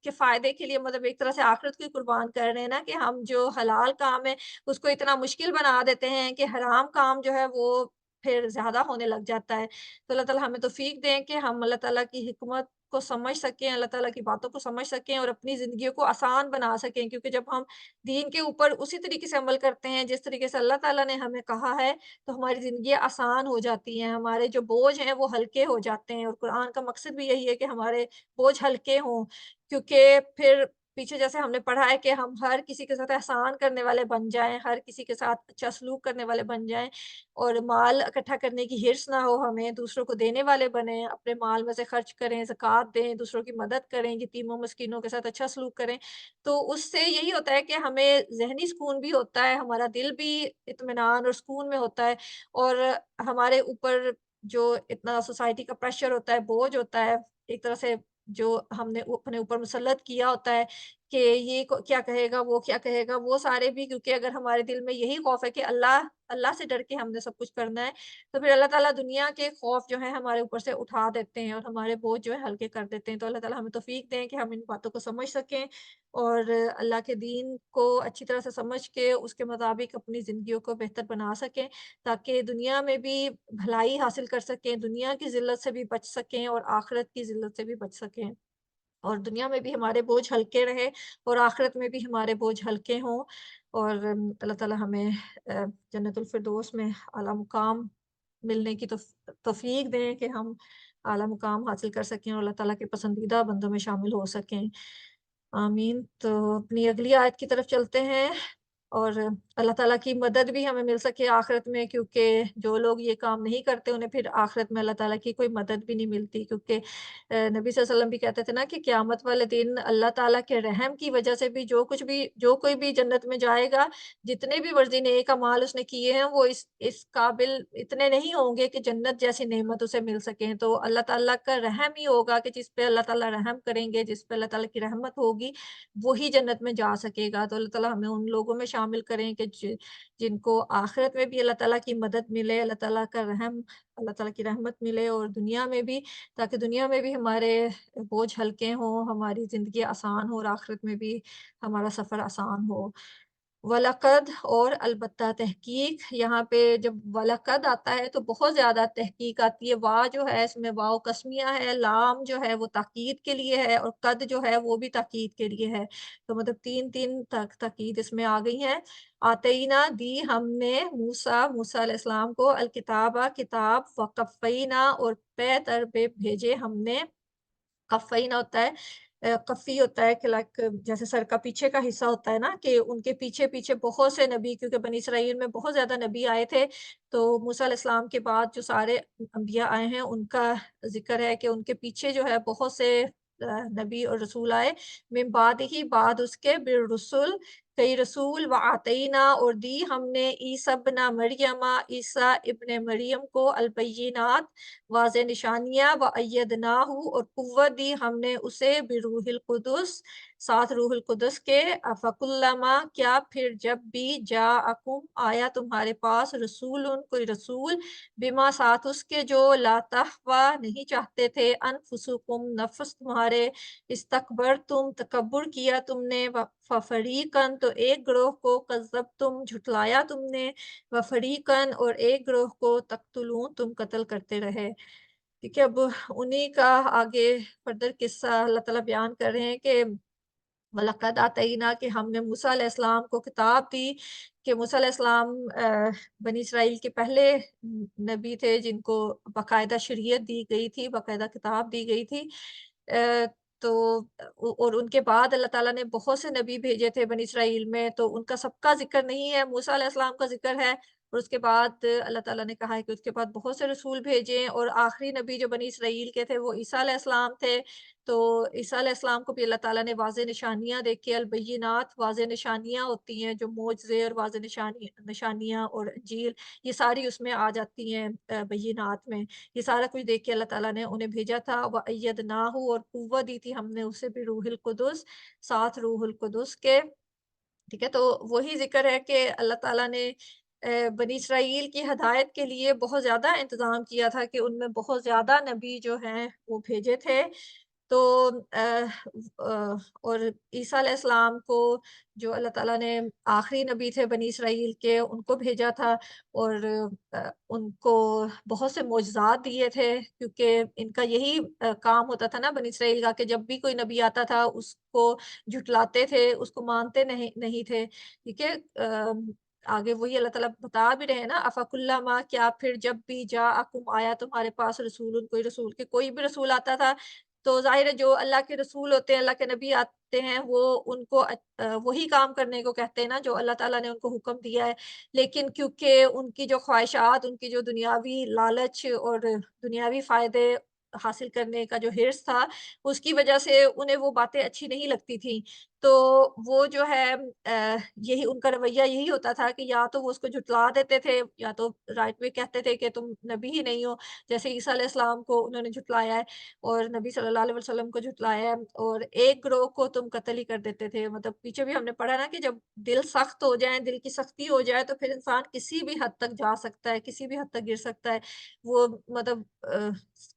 کے فائدے کے لیے مطلب ایک طرح سے آخرت کو ہی قربان کر رہے ہیں نا، کہ ہم جو حلال کام ہے اس کو اتنا مشکل بنا دیتے ہیں کہ حرام کام جو ہے وہ پھر زیادہ ہونے لگ جاتا ہے۔ تو اللہ تعالیٰ ہمیں توفیق دیں کہ ہم اللہ تعالیٰ کی حکمت کو سمجھ سکیں، اللہ تعالیٰ کی باتوں کو سمجھ سکیں اور اپنی زندگیوں کو آسان بنا سکیں، کیونکہ جب ہم دین کے اوپر اسی طریقے سے عمل کرتے ہیں جس طریقے سے اللہ تعالیٰ نے ہمیں کہا ہے، تو ہماری زندگیاں آسان ہو جاتی ہیں، ہمارے جو بوجھ ہیں وہ ہلکے ہو جاتے ہیں، اور قرآن کا مقصد بھی یہی ہے کہ ہمارے بوجھ ہلکے ہوں، کیونکہ پھر پیچھے جیسے ہم نے پڑھا ہے کہ ہم ہر کسی کے ساتھ احسان کرنے والے بن جائیں، ہر کسی کے ساتھ اچھا سلوک کرنے والے بن جائیں، اور مال اکٹھا کرنے کی حرص نہ ہو ہمیں، دوسروں کو دینے والے بنیں، اپنے مال میں سے خرچ کریں، زکوٰۃ دیں، دوسروں کی مدد کریں، یتیموں مسکینوں کے ساتھ اچھا سلوک کریں۔ تو اس سے یہی ہوتا ہے کہ ہمیں ذہنی سکون بھی ہوتا ہے، ہمارا دل بھی اطمینان اور سکون میں ہوتا ہے، اور ہمارے اوپر جو اتنا سوسائٹی کا پریشر ہوتا ہے، بوجھ ہوتا ہے، ایک طرح سے جو ہم نے اپنے اوپر مسلط کیا ہوتا ہے کہ یہ کیا کہے گا، وہ کیا کہے گا، وہ سارے بھی کیونکہ اگر ہمارے دل میں یہی خوف ہے کہ اللہ سے ڈر کے ہم نے سب کچھ کرنا ہے، تو پھر اللہ تعالیٰ دنیا کے خوف جو ہے ہمارے اوپر سے اٹھا دیتے ہیں اور ہمارے بوجھ جو ہے ہلکے کر دیتے ہیں۔ تو اللہ تعالیٰ ہمیں توفیق دیں کہ ہم ان باتوں کو سمجھ سکیں اور اللہ کے دین کو اچھی طرح سے سمجھ کے اس کے مطابق اپنی زندگیوں کو بہتر بنا سکیں، تاکہ دنیا میں بھی بھلائی حاصل کر سکیں، دنیا کی ذلت سے بھی بچ سکیں اور آخرت کی ذلت سے بھی بچ سکیں، اور دنیا میں بھی ہمارے بوجھ ہلکے رہے اور آخرت میں بھی ہمارے بوجھ ہلکے ہوں، اور اللہ تعالیٰ ہمیں جنت الفردوس میں اعلیٰ مقام ملنے کی توفیق دیں کہ ہم اعلیٰ مقام حاصل کر سکیں اور اللہ تعالیٰ کے پسندیدہ بندوں میں شامل ہو سکیں۔ آمین۔ تو اپنی اگلی آیت کی طرف چلتے ہیں، اور اللہ تعالیٰ کی مدد بھی ہمیں مل سکے آخرت میں، کیونکہ جو لوگ یہ کام نہیں کرتے انہیں پھر آخرت میں اللہ تعالیٰ کی کوئی مدد بھی نہیں ملتی، کیونکہ نبی صلی اللہ علیہ وسلم بھی کہتے تھے نا کہ قیامت والے دن اللہ تعالیٰ کے رحم کی وجہ سے بھی جو کوئی بھی جنت میں جائے گا، جتنے بھی ورزی نیک اعمال اس نے کیے ہیں وہ اس قابل اتنے نہیں ہوں گے کہ جنت جیسی نعمت اسے مل سکیں۔ تو اللہ تعالیٰ کا رحم ہی ہوگا کہ جس پہ اللہ تعالیٰ رحم کریں گے، جس پہ اللہ تعالیٰ کی رحمت ہوگی وہی جنت میں جا سکے گا۔ تو اللہ تعالیٰ ہمیں ان لوگوں میں شامل کریں کہ جن کو آخرت میں بھی اللہ تعالیٰ کی مدد ملے، اللہ تعالیٰ کا رحم، اللہ تعالیٰ کی رحمت ملے، اور دنیا میں بھی، تاکہ دنیا میں بھی ہمارے بوجھ ہلکے ہوں، ہماری زندگی آسان ہو، اور آخرت میں بھی ہمارا سفر آسان ہو۔ وَلَقَدْ اور البتہ تحقیق، یہاں پہ جب وَلَقَدْ آتا ہے تو بہت زیادہ تحقیق آتی ہے۔ جو ہے اس میں واو قسمیہ ہے، لام جو ہے وہ تاکید کے لیے ہے، اور قد جو ہے وہ بھی تاکید کے لیے ہے، تو مطلب تین تاکید اس میں آ گئی ہیں۔ آتینا دی ہم نے موسیٰ علیہ السلام کو الکتابہ کتاب، وقفینا اور پے تر پہ بھیجے ہم نے، کفینا ہوتا ہے کفی ہوتا ہے کہ لائک جیسے سر کا پیچھے کا حصہ ہوتا ہے نا، کہ ان کے پیچھے پیچھے بہت سے نبی، کیونکہ بنی اسرائیل میں بہت زیادہ نبی آئے تھے، تو موسیٰ علیہ السلام کے بعد جو سارے انبیاء آئے ہیں ان کا ذکر ہے کہ ان کے پیچھے جو ہے بہت سے نبی اور رسول آئے، من بعد ہی بعد اس کے بالرسل कई रसूल व आतईना और दी हमने ईसा इब्न मरियम ईसा इब्न मरियम को अलबय्यिनात वाज़ेह निशानियाँ व अय्यदनाहु और कुव्वत दी हमने उसे बिरूहिल कुदुस साथ रूहुल कुदस के अफ़कुल्लमा क्या फिर जब भी जाअकुम आया तुम्हारे पास रसूलुन कोई रसूल बिमा साथ उसके जो ला तहवा नहीं चाहते थे अनफुसुकुम नफ्स तुम्हारे इस्तकबरतुम तकब्बुर किया तुमने व फरीकन तो एक ग्रोह को कज़्ज़बतुम झुठलाया तुमने व फरीकन और एक ग्रोह को तक़्तुलून तुम कत्ल करते रहे। ठीक है, अब उन्हीं का आगे फर्दर किस्सा अल्लाह ताला बयान कर रहे हैं कि वलक़द आतईना कि हमने मूसा अलैहिस्सलाम को किताब दी कि मूसा अलैहिस्सलाम बनी इसराइल के पहले नबी थे जिनको बाकायदा शरीयत दी गई थी, बाकायदा किताब दी गई थी। तो और उनके बाद अल्लाह ताला ने बहुत से नबी भेजे थे बनी इसराइल में, तो उनका सबका ज़िक्र नहीं है, मूसा अलैहिस्सलाम का ज़िक्र है और उसके बाद अल्लाह ताला ने कहा है कि उसके बाद बहुत से रसूल भेजे और आखिरी नबी जो बनी इसराइल के थे वो ईसा अलैहिस्सलाम थे। तो ईसा अलैहिस्सलाम को भी अल्लाह ताला ने वाज़ेह निशानियाँ दे के अलबय्यिनात वाज़ेह निशानियाँ होती हैं जो मोज़ज़े और वाज़ेह निशानियाँ और इंजील ये सारी उसमें आ जाती हैं बय्यिनात में। ये सारा कुछ देख के अल्लाह ताला ने उन्हें भेजा था व अय्यदनाहु और कुव्वत दी थी हमने उसे बिरूहिल कुदुस साथ रूहुल कुदुस के। ठीक है? तो वही ज़िक्र है कि अल्लाह ताला ने बनी इसराइल की हिदायत के लिए बहुत ज़्यादा इंतज़ाम किया था कि उनमें बहुत ज़्यादा नबी जो हैं वो भेजे थे। तो और ईसा अलैहिस्सलाम को जो अल्लाह ताला ने आखिरी नबी थे बनी इसराइल के उनको भेजा था और उनको बहुत से मोजज़ात दिए थे क्योंकि इनका यही काम होता था ना बनी इसराइल का कि जब भी कोई नबी आता था उसको झुठलाते थे, उसको मानते नहीं नहीं थे, ठीक है? आगे वही अल्लाह ताला बता भी रहे हैं ना अफ़कुल्लमा क्या फिर जब भी जाअकुम आया तुम्हारे पास रसूलुन कोई रसूल के कोई भी रसूल आता था तो ज़ाहिर है जो अल्लाह के रसूल होते हैं, अल्लाह के नबी आते हैं, वो उनको वही काम करने को कहते हैं ना जो अल्लाह ताला ने उनको हुक्म दिया है। लेकिन क्योंकि उनकी जो ख़्वाहिशात, उनकी जो दुनियावी लालच और दुनियावी फ़ायदे हासिल करने का जो हिर्स था, उसकी वजह से उन्हें वो बातें अच्छी नहीं लगती थीं। तो वो जो है यही उनका रवैया यही होता था कि या तो वो उसको झुठला देते थे, या तो राइट में कहते थे कि तुम नबी ही नहीं हो। जैसे ईसा अलैहिस्सलाम को उन्होंने झुठलाया है। और नबी सल्लल्लाहु अलैहि वसल्लम को झुठलाया और एक गिरोह को तुम कत्ल ही कर देते थे। मतलब पीछे भी हमने पढ़ा ना कि जब दिल सख्त हो जाए, दिल की सख्ती हो जाए, तो फिर इंसान किसी भी हद तक जा सकता है, किसी भी हद तक गिर सकता है। वो मतलब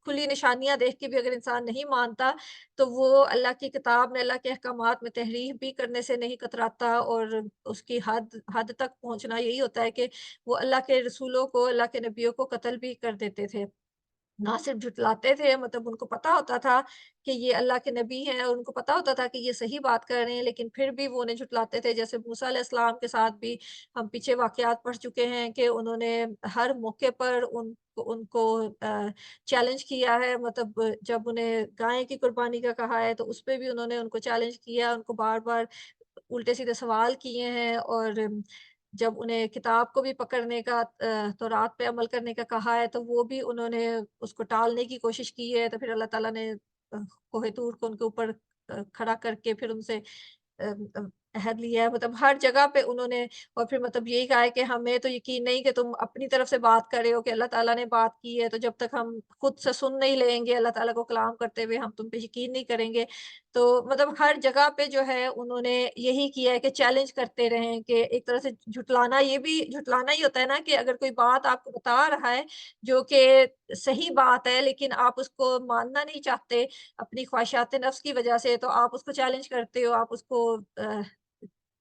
खुली निशानियाँ देख के भी अगर इंसान नहीं मानता, तो वो अल्लाह की किताब में, अल्लाह के अहकामात में तहरीफ भी करने से नहीं कतराता और उसकी हद हद तक पहुँचना यही होता है कि वो अल्लाह के रसूलों को, अल्लाह के नबियों को कत्ल भी कर देते थे। ना सिर्फ झुठलाते थे मतलब उनको पता होता था कि ये अल्लाह के नबी हैं और उनको पता होता था कि ये सही बात कर रहे हैं, लेकिन फिर भी वो उन्हें झुठलाते थे। जैसे मूसा अलैहिस्सलाम के साथ भी हम पीछे वाक़यात पढ़ चुके हैं कि उन्होंने हर मौके पर उनको चैलेंज किया है। मतलब जब उन्हें गाय की कुर्बानी का कहा है, तो उसपे भी उन्होंने उनको चैलेंज किया, उनको बार-बार उल्टे-सीधे सवाल किए हैं और जब उन्हें किताब को भी पकड़ने का तौरात पे अमल करने का कहा है, तो वो भी उन्होंने उसको टालने की कोशिश की है। तो फिर अल्लाह ताला ने कोहे तूर को उनके ऊपर खड़ा करके फिर उनसे अहद लिया है। मतलब हर जगह पे उन्होंने और फिर मतलब यही कहा है कि हमें तो यकीन नहीं कि तुम अपनी तरफ से बात कर रहे हो कि अल्लाह ताला ने बात की है, तो जब तक हम खुद से सुन नहीं लेंगे अल्लाह ताला को कलाम करते हुए, हम तुम पे यकीन नहीं करेंगे। तो मतलब हर जगह पे जो है उन्होंने यही किया है कि चैलेंज करते रहे हैं कि एक तरह से झुठलाना ये भी झुठलाना ही होता है ना कि अगर कोई बात आपको बता रहा है, जो कि सही बात है, लेकिन आप उसको मानना नहीं चाहते अपनी ख्वाहिशात नफ्स की वजह से, तो आप उसको चैलेंज करते हो, आप उसको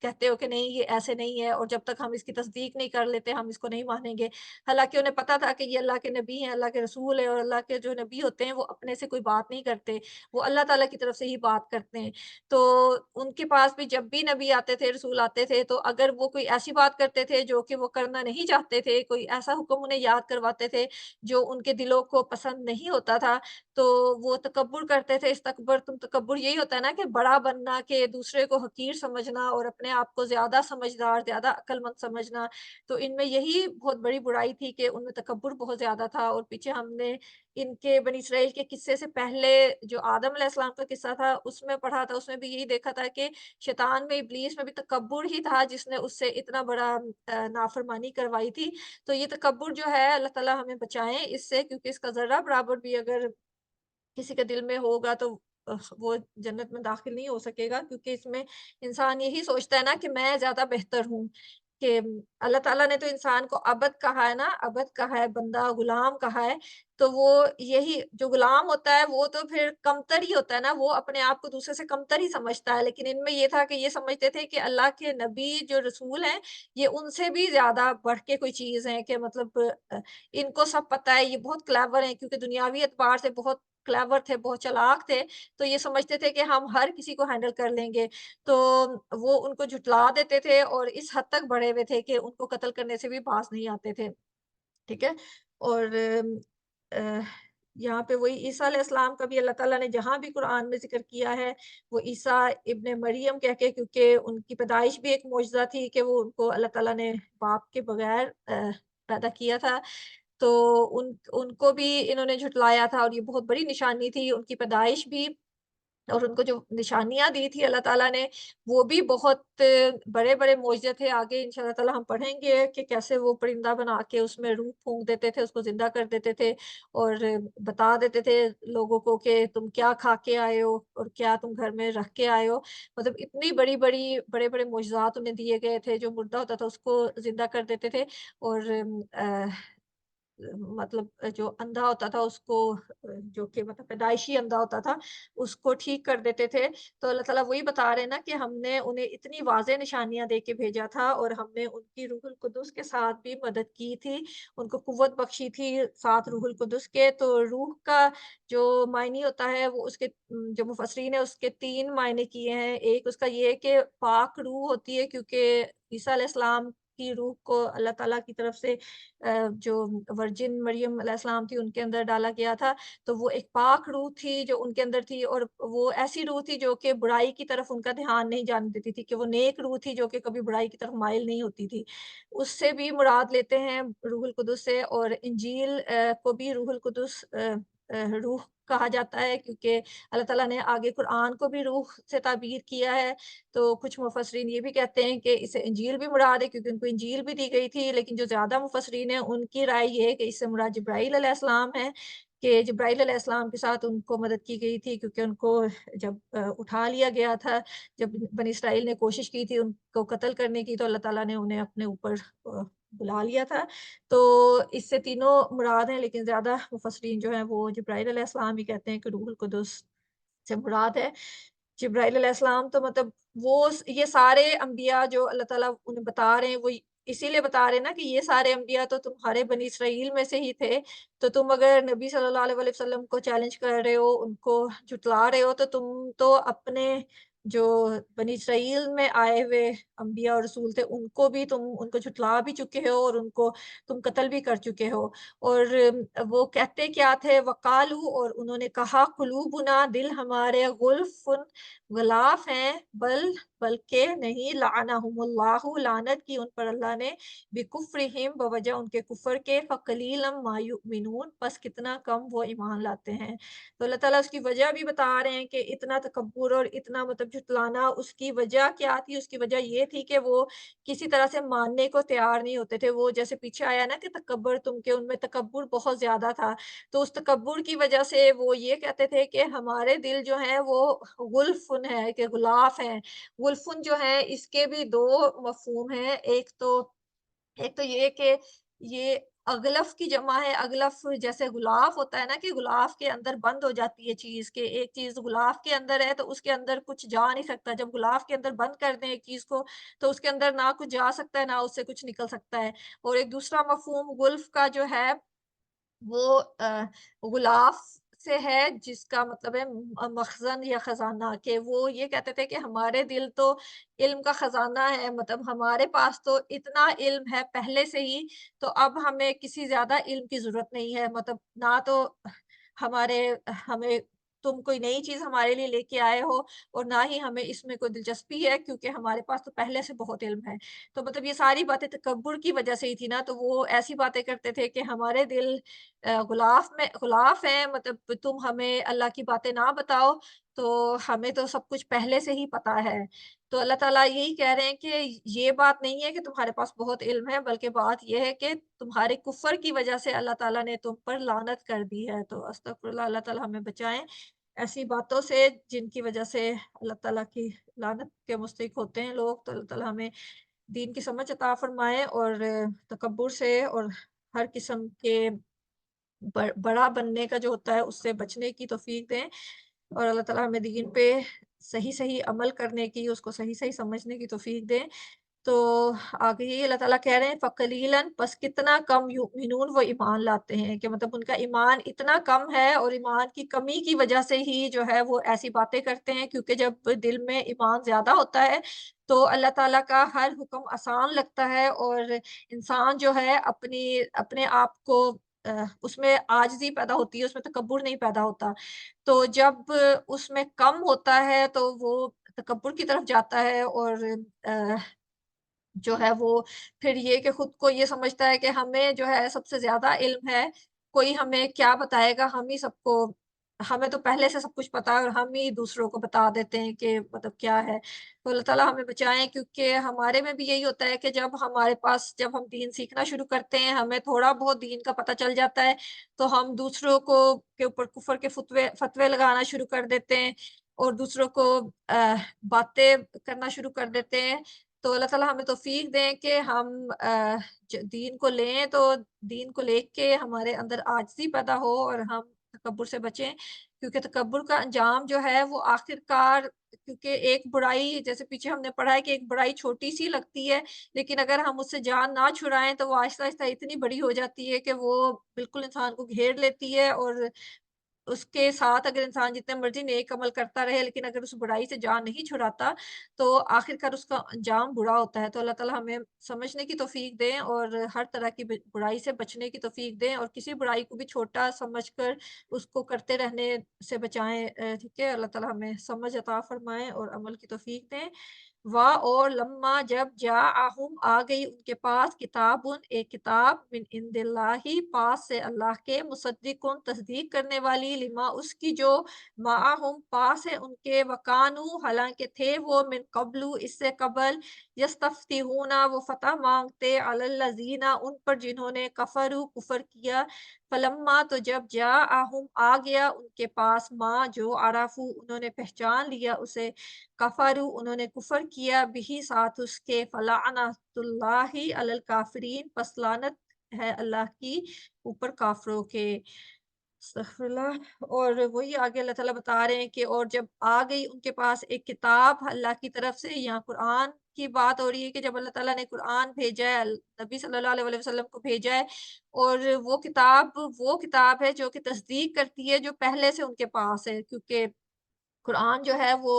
कहते हो कि नहीं ये ऐसे नहीं है और जब तक हम इसकी तस्दीक नहीं कर लेते, हम इसको नहीं मानेंगे। हालाँकि उन्हें पता था कि ये अल्लाह के नबी हैं, अल्लाह के रसूल हैं और अल्लाह के जो नबी होते हैं, वो अपने से कोई बात नहीं करते, वो अल्लाह ताला की तरफ से ही बात करते हैं। तो उनके पास भी जब भी नबी आते थे, रसूल आते थे, तो अगर वो कोई ऐसी बात करते थे जो कि वो करना नहीं चाहते थे, कोई ऐसा हुक्म उन्हें याद करवाते थे, जो उनके दिलों को पसंद नहीं होता था, تو وہ تکبر کرتے تھے، تکبر یہی ہوتا ہے نا کہ بڑا بننا، کہ دوسرے کو حقیر سمجھنا اور اپنے آپ کو زیادہ سمجھدار، زیادہ عقل مند سمجھنا۔ تو ان میں یہی بہت بڑی برائی تھی کہ ان میں تکبر بہت زیادہ تھا، اور پیچھے ہم نے ان کے بنی اسرائیل کے قصے سے پہلے جو آدم علیہ السلام کا قصہ تھا، اس میں پڑھا تھا، اس میں بھی یہی دیکھا تھا کہ شیطان میں، ابلیس میں بھی تکبر ہی تھا جس نے اس سے اتنا بڑا نافرمانی کروائی تھی۔ تو یہ تکبر جو ہے، اللہ تعالیٰ ہمیں بچائیں اس سے، کیونکہ اس کا ذرہ برابر بھی اگر کسی کے دل میں ہوگا تو وہ جنت میں داخل نہیں ہو سکے گا، کیونکہ اس میں انسان یہی سوچتا ہے نا کہ میں زیادہ بہتر ہوں، کہ اللہ تعالیٰ نے تو انسان کو عبد کہا ہے نا، عبد کہا ہے، بندہ، غلام کہا ہے، تو وہ یہی جو غلام ہوتا ہے وہ تو پھر کمتر ہی ہوتا ہے نا، وہ اپنے آپ کو دوسرے سے کمتر ہی سمجھتا ہے، لیکن ان میں یہ تھا کہ یہ سمجھتے تھے کہ اللہ کے نبی جو رسول ہیں، یہ ان سے بھی زیادہ بڑھ کے کوئی چیز ہے، کہ مطلب ان کو سب پتہ ہے، یہ بہت کلیور ہیں، کیونکہ دنیاوی اعتبار سے بہت کلیور تھے، بہت چالاک تھے، تو یہ سمجھتے تھے کہ ہم ہر کسی کو ہینڈل کر لیں گے، تو وہ ان کو جھٹلا دیتے تھے، اور اس حد تک بڑھے ہوئے تھے کہ ان کو قتل کرنے سے بھی باز نہیں آتے تھے، ٹھیک ہے؟ اور اہ، یہاں پہ وہی عیسیٰ علیہ السلام کا بھی اللہ تعالیٰ نے جہاں بھی قرآن میں ذکر کیا ہے، وہ عیسیٰ ابن مریم کہہ کے، کیونکہ ان کی پیدائش بھی ایک معجزہ تھی کہ وہ ان کو اللہ تعالیٰ نے باپ کے بغیر پیدا کیا تھا، تو ان کو بھی انہوں نے جھٹلایا تھا، اور یہ بہت بڑی نشانی تھی ان کی پیدائش بھی، اور ان کو جو نشانیاں دی تھی اللہ تعالیٰ نے، وہ بھی بہت بڑے-بڑے معجزے تھے۔ آگے انشاءاللہ تعالیٰ ہم پڑھیں گے کہ کیسے وہ پرندہ بنا کے اس میں روح پھونک دیتے تھے، اس کو زندہ کر دیتے تھے، اور بتا دیتے تھے لوگوں کو کہ تم کیا کھا کے آئے ہو اور کیا تم گھر میں رکھ کے آئے ہو۔ مطلب اتنی بڑے-بڑے معجزات انہیں دیے گئے تھے، جو مردہ ہوتا تھا اس کو زندہ کر دیتے تھے، اور مطلب جو اندھا ہوتا تھا اس کو، جو کہ مطلب پیدائشی اندھا ہوتا تھا، اس کو ٹھیک کر دیتے تھے۔ تو اللہ تعالیٰ وہی بتا رہے ہیں نا کہ ہم نے انہیں اتنی واضح نشانیاں دے کے بھیجا تھا، اور ہم نے ان کی روح القدس کے ساتھ بھی مدد کی تھی، ان کو قوت بخشی تھی ساتھ روح القدس کے۔ تو روح کا جو معنی ہوتا ہے، وہ اس کے جو مفسرین ہیں اس کے 3 معنی کیے ہیں۔ ایک اس کا یہ ہے کہ پاک روح ہوتی ہے، کیونکہ عیسیٰ علیہ السلام کی روح کو اللہ تعالیٰ کی طرف سے جو ورجن مریم علیہ السلام تھی ان کے اندر ڈالا گیا تھا، تو وہ ایک پاک روح تھی جو ان کے اندر تھی، اور وہ ایسی روح تھی جو کہ برائی کی طرف ان کا دھیان نہیں جانے دیتی تھی، کہ وہ نیک روح تھی جو کہ کبھی برائی کی طرف مائل نہیں ہوتی تھی۔ اس سے بھی مراد لیتے ہیں روح القدس سے، اور انجیل کو بھی روح القدس روح کہا جاتا ہے، کیونکہ اللہ تعالیٰ نے آگے قرآن کو بھی روح سے تعبیر کیا ہے۔ تو کچھ مفسرین یہ بھی کہتے ہیں کہ اسے انجیل بھی مراد ہے، کیونکہ ان کو انجیل بھی دی گئی تھی، لیکن جو زیادہ مفسرین ہیں ان کی رائے یہ ہے کہ اس سے مراد جبرائیل علیہ السلام ہے، کہ جبرائیل علیہ السلام کے ساتھ ان کو مدد کی گئی تھی، کیونکہ ان کو جب اٹھا لیا گیا تھا، جب بنی اسرائیل نے کوشش کی تھی ان کو قتل کرنے کی، تو اللہ تعالیٰ نے انہیں اپنے اوپر بلا لیا تھا۔ تو اس سے تینوں مراد ہیں، لیکن زیادہ مفسرین جو ہیں وہ جبرائیل علیہ السلام ہی کہتے ہیں کہ روح القدس سے مراد ہے۔ جبرائیل علیہ السلام تو مطلب وہ یہ سارے انبیاء جو اللہ تعالیٰ انہیں بتا رہے ہیں، وہ اسی لیے بتا رہے ہیں نا کہ یہ سارے انبیاء تو تمہارے بنی اسرائیل میں سے ہی تھے، تو تم اگر نبی صلی اللہ علیہ وسلم کو چیلنج کر رہے ہو، ان کو جھٹلا رہے ہو، تو تم تو اپنے جو بنی اسرائیل میں آئے ہوئے انبیاء اور رسول تھے، ان کو بھی تم ان کو جھٹلا بھی چکے ہو، اور ان کو تم قتل بھی کر چکے ہو۔ اور وہ کہتے کیا تھے، وقالو، اور انہوں نے کہا، قلوبنا، دل ہمارے، غلف، غلاف ہیں، بلکہ نہیں، لعنہم اللہ، لعنت کی ان پر اللہ نے، بکفرہم، بوجہ ان کے کفر کے، فقلیلا ما یؤمنون، پس کتنا کم وہ ایمان لاتے ہیں۔ تو اللہ تعالیٰ اس کی وجہ بھی بتا رہے ہیں کہ اتنا تکبر اور اتنا مطلب جھٹلانا، اس کی وجہ کیا تھی؟ اس کی وجہ یہ تھی کہ وہ کسی طرح سے ماننے کو تیار نہیں ہوتے تھے۔ وہ جیسے پیچھے آیا نا کہ تکبر تم کے، ان میں تکبر بہت زیادہ تھا، تو اس تکبر کی وجہ سے وہ یہ کہتے تھے کہ ہمارے دل جو ہیں وہ غلفن ہے، کہ غلاف ہیں۔ غلفن جو ہے اس کے بھی 2 مفہوم ہیں، ایک تو یہ کہ یہ اغلف کی جمع ہے، اغلف جیسے غلاف ہوتا ہے نا، کہ غلاف کے اندر بند ہو جاتی ہے چیز، کہ ایک چیز غلاف کے اندر ہے تو اس کے اندر کچھ جا نہیں سکتا، جب غلاف کے اندر بند کر دیں ایک چیز کو تو اس کے اندر نہ کچھ جا سکتا ہے، نہ اس سے کچھ نکل سکتا ہے۔ اور ایک دوسرا مفہوم غلف کا جو ہے وہ غلاف سے ہے، جس کا مطلب ہے مخزن یا خزانہ، کہ وہ یہ کہتے تھے کہ ہمارے دل تو علم کا خزانہ ہے، مطلب ہمارے پاس تو اتنا علم ہے پہلے سے ہی، تو اب ہمیں کسی زیادہ علم کی ضرورت نہیں ہے، مطلب نہ تو हमारे हमें तुम कोई नई चीज़ हमारे लिए लेके आए हो और ना ही हमें इसमें कोई दिलचस्पी है क्योंकि हमारे पास तो पहले से बहुत इल्म है। तो मतलब ये सारी बातें तकब्बुर की वज़ह से ही थी ना, तो वो ऐसी बातें करते थे कि हमारे दिल ग़ुलाफ़ हैं, मतलब तुम हमें अल्लाह की बातें ना बताओ, तो हमें तो सब कुछ पहले से ही पता है। तो अल्लाह ताला यही कह रहे हैं कि ये बात नहीं है कि तुम्हारे पास बहुत इल्म है, बल्कि बात ये है कि तुम्हारे कुफ़्र की वज़ह से अल्लाह ताला ने तुम पर लानत कर दी है। तो अस्तगफिरुल्लाह, अल्लाह ताला हमें बचाएँ ऐसी बातों से जिनकी वज़ह से अल्लाह ताला की लानत के मुस्तहिक होते हैं लोग। तो अल्लाह ताला हमें दीन की समझ अता फ़रमाए और तकब्बुर से और हर किस्म के बड़ा बनने का जो होता है उससे बचने की तौफ़ीक दें। और अल्लाह ताला हमें दीन पे सही-सही अमल करने की, उसको सही-सही समझने की तौफ़ीक दें। तो आगे ये अल्लाह ताला कह रहे हैं फ़क़लीलन, बस कितना कम युमिनून वो ईमान लाते हैं, कि मतलब उनका ईमान इतना कम है और ईमान की कमी की वजह से ही जो है वो ऐसी बातें करते हैं, क्योंकि जब दिल में ईमान ज़्यादा होता है, तो अल्लाह ताला का हर हुक्म आसान लगता है और इंसान जो है अपने आप को उसमें आजिज़ी पैदा होती है, उसमें तकब्बुर नहीं पैदा होता। तो जब उसमें कम होता है तो वो तकब्बुर की तरफ जाता है और अ, जो है वो फिर ये कि खुद को ये समझता है कि हमें जो है सबसे ज़्यादा इल्म है, कोई हमें क्या बताएगा, हम ही सबको हमें तो पहले से सब कुछ पता है और हम ही दूसरों को बता देते हैं कि मतलब क्या है। तो अल्लाह ताला हमें बचाएँ, क्योंकि हमारे में भी यही होता है कि जब हम दीन सीखना शुरू करते हैं, हमें थोड़ा बहुत दीन का पता चल जाता है, तो हम दूसरों को के ऊपर कुफ़र के फ़तवे लगाना शुरू कर देते हैं और दूसरों को बातें करना शुरू कर देते हैं। तो अल्लाह ताला हमें तौफ़ीक दें कि हम दीन को लें, तो दीन को लेके हमारे अंदर आजिज़ी पैदा हो और हम तकब्बुर से बचें, क्योंकि तकब्बुर का अंजाम जो है वो आखिरकार, क्योंकि एक बुराई जैसे पीछे हमने पढ़ा है कि एक बुराई छोटी-सी लगती है, लेकिन अगर हम उससे जान ना छुड़ाएँ तो वो आहिस्ता-आहिस्ता इतनी बड़ी हो जाती है कि वो बिल्कुल इंसान को घेर लेती है और उसके साथ अगर इंसान जितने मर्ज़ी नेक अमल करता रहे, लेकिन अगर उस बुराई से जान नहीं छुड़ाता, तो आखिरकार उसका अंजाम बुरा होता है। तो अल्लाह ताला हमें समझने की तौफ़ीक दें और हर तरह की बुराई से बचने की तौफ़ीक दें और किसी बुराई को भी छोटा समझकर उसको करते रहने से बचाएँ। ठीक है? अल्लाह ताला हमें समझ अता फ़रमाएँ और अमल की तौफ़ीक दें। और लम्मा जब जाअहुम आ गई उनके पास किताबुन एक किताब मिन इंदिल्लाहि पास से अल्लाह के मुसद्दिकुन तस्दीक करने वाली लिमा उसकी जो माअहुम पास है उनके वकानू हालांकि थे वो मिन कब्लु इससे कबल यस्तफ्तिहूना वो फतह मांगते अलल्लज़ीना उन पर जिन्होंने कफरु कुफर किया फलम्मा तो जब जाअहुम आ गया उनके पास माँ जो अराफू उन्होंने पहचान लिया उसे कफ़रू उन्होंने कुफ़र किया बिही साथ उसके फ़लअनतुल्लाहि अलल काफ़िरीन पस लानत है अल्लाह की ऊपर काफ़िरों के। अस्तग़फ़िरुल्लाह। और वही आगे अल्लाह ताला बता रहे हैं कि और जब आ गई उनके पास एक किताब अल्लाह की तरफ से, यहाँ कुरान की बात हो रही है कि जब अल्लाह ताला ने कुरान भेजा है, नबी सल्लल्लाहु अलैहि वसल्लम को भेजा है और वो किताब है जो कि तस्दीक करती है जो पहले से उनके पास है, क्योंकि कुरान जो है वो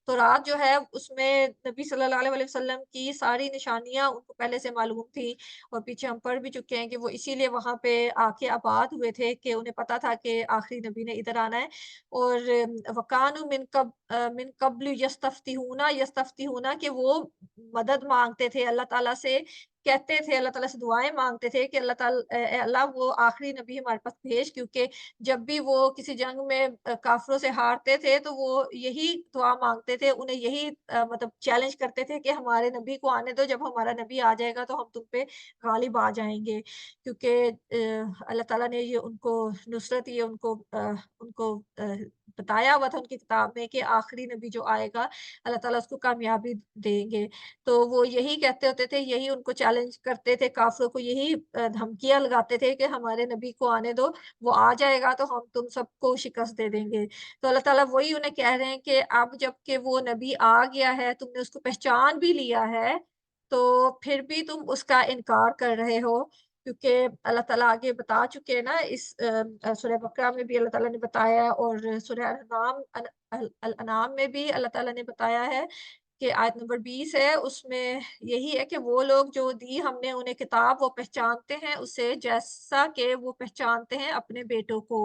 तौरात जो है उसमें नबी सल्लल्लाहु अलैहि वसल्लम की सारी निशानियाँ उनको पहले से मालूम थी और पीछे हम पढ़ भी चुके हैं कि वो इसीलिए वहाँ पे आके आबाद हुए थे कि उन्हें पता था कि आखिरी नबी ने इधर आना है। और वकानु मिन कब्ल यस्तफ्तिहूना कि वो मदद माँगते थे अल्लाह ताला से, कहते थे अल्लाह ताला से दुआएँ माँगते थे कि ए अल्लाह वो आखिरी नबी हमारे पास भेज, क्योंकि जब भी वो किसी जंग में काफ़िरों से हारते थे, तो वो यही दुआ माँगते थे, उन्हें यही मतलब चैलेंज करते थे कि हमारे नबी को आने दो, जब हमारा नबी आ जाएगा तो हम तुम पे गालिब आ जाएँगे। क्योंकि अल्लाह ताला ने ये उनको नुसरत ये उनको बताया हुआ था उनकी किताब में कि आखिरी नबी जो आएगा, अल्लाह ताला उसको कामयाबी देंगे। तो वो यही कहते होते थे, यही उनको चैलेंज करते थे, काफ़िरों को यही धमकियाँ लगाते थे कि हमारे नबी को आने दो, वो आ जाएगा तो हम तुम सबको शिकस्त दे देंगे। तो अल्लाह ताला वही उन्हें कह रहे हैं कि अब जबकि वो नबी आ गया है, तुमने उसको पहचान भी लिया है, तो फिर भी तुम उसका इनकार कर रहे हो। क्योंकि अल्लाह ताला आगे बता चुके हैं ना सूरह बकरा में भी अल्लाह ताला ने बताया है और सूरह अल अनाम में भी अल्लाह ताला ने बताया है کہ आयत नंबर 20 है, उसमें यही है कि वो लोग जो दी हमने उन्हें किताब वो पहचानते हैं उसे जैसा कि वो पहचानते हैं अपने बेटों को।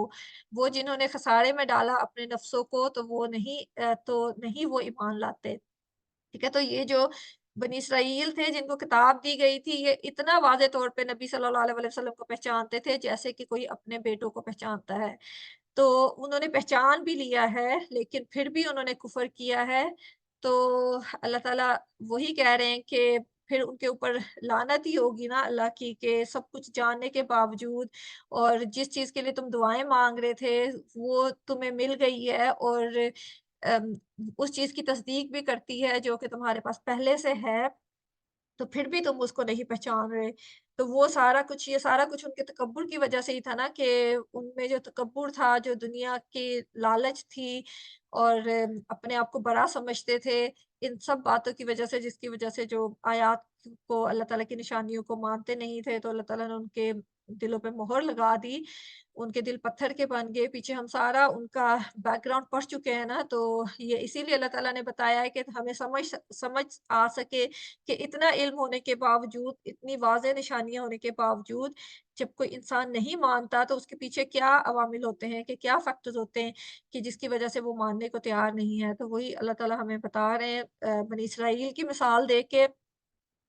वो जिन्होंने खसारे में डाला अपने नफ्सों को तो नहीं वो ईमान लाते। ठीक है? तो ये जो बनी इसराइल थे जिनको किताब दी गई थी, ये इतना वाज़े तौर पे नबी सल्लल्लाहु अलैहि वसल्लम को पहचानते थे जैसे कि कोई अपने बेटों को पहचानता है। तो उन्होंने पहचान भी लिया है, लेकिन फिर भी उन्होंने कुफ़र किया है। तो अल्लाह ताला वही कह रहे हैं कि फिर उनके ऊपर लानत ही होगी ना अल्लाह की कि सब कुछ जानने के बावजूद और जिस चीज़ के लिए तुम दुआएँ माँग रहे थे, वो तुम्हें मिल गई है और अम, उस चीज़ की तस्दीक भी करती है जो कि तुम्हारे पास पहले से है। तो फिर भी तुम उसको नहीं पहचान रहे। तो वो सारा कुछ ये सारा कुछ उनके तकब्बुर की वज़ह से ही था ना कि उनमें जो तकब्बुर था, जो दुनिया की लालच थी और अपने आप को बड़ा समझते थे, इन सब बातों की वज़ह से जिसकी वज़ह से जो आयात को अल्लाह ताला की निशानियों को मानते नहीं थे, तो अल्लाह ताला ने उनके दिलों पे मोहर लगा दी। उनके दिल पत्थर के बन गए, पीछे हम सारा उनका बैकग्राउंड पढ़ चुके हैं ना, तो ये इसीलिए अल्लाह ताला ने बताया है कि हमें समझ आ सके कि इतना इल्म होने के बावजूद, इतनी वाज़ेह निशानियाँ होने के बावजूद, जब कोई इंसान नहीं मानता तो उसके पीछे क्या अवामिल होते हैं कि क्या फैक्टर्स होते हैं कि जिसकी वज़ह से वो मानने को तैयार नहीं है। तो वही अल्लाह ताला हमें बता रहे हैं बनी इसराइल की मिसाल दे के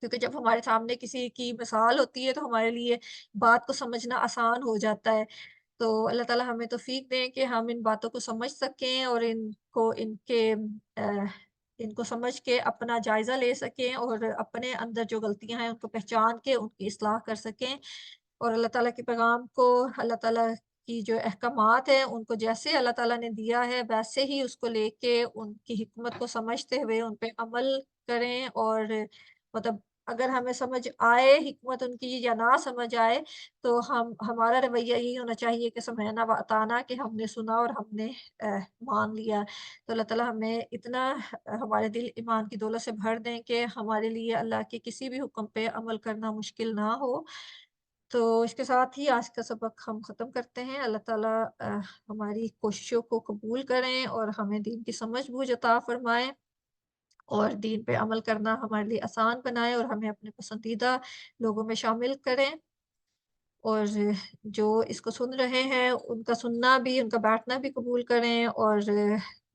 क्योंकि जब हमारे सामने किसी की मिसाल होती है तो हमारे लिए बात को समझना आसान हो जाता है। तो अल्लाह ताला हमें तौफ़ीक दें कि हम इन बातों को समझ सकें और इनको समझ के अपना जायज़ा ले सकें और अपने अंदर जो गलतियाँ हैं उनको पहचान के उनकी इस्लाह कर सकें। और अल्लाह ताला के पैगाम को अल्लाह ताला की जो अहकामात हैं उनको जैसे अल्लाह ताला ने दिया है वैसे ही उसको लेके उनकी हिकमत को समझते हुए उन पे अमल करें और मतलब अगर हमें समझ आए हिकमत उनकी या ना समझ आए तो हम हमारा रवैया यही होना चाहिए कि समझना व अताना कि हमने सुना और हमने मान लिया। तो अल्लाह ताला हमें इतना हमारे दिल ईमान की दौलत से भर दें कि हमारे लिए अल्लाह के किसी भी हुक्म पे अमल करना मुश्किल ना हो। तो इसके साथ ही आज का सबक हम ख़त्म करते हैं। अल्लाह ताला हमारी कोशिशों को कबूल करें और हमें दीन की समझ-बूझ अता फ़रमाएँ और दीन पे अमल करना हमारे लिए आसान बनाएँ और हमें अपने पसंदीदा लोगों में शामिल करें। और जो इसको सुन रहे हैं, उनका सुनना भी, उनका बैठना भी कबूल करें और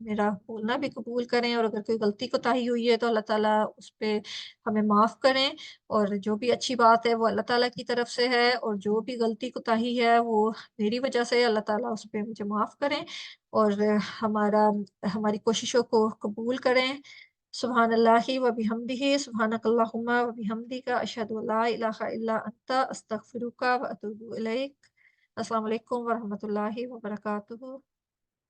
मेरा बोलना भी कबूल करें और अगर कोई गलती कोताही हुई है तो अल्लाह ताला उस पे हमें माफ़ करें और जो भी अच्छी बात है वो अल्लाह ताला की तरफ से है और जो भी गलती कोताही है वो मेरी वज़ह से अल्लाह ताला उस पे मुझे माफ़ करें और हमारा हमारी कोशिशों को कबूल करें। सुब्हानल्लाहि व बिहम्दिही सुब्हानकल्लाहुम्मा व बिहम्दिका अशहदु अल्ला इलाहा इल्ला अंता अस्तगफिरुका व अतूबु इलैक। अस्सलामु अलैकुम व रहमतुल्लाहि व बरकातुहू।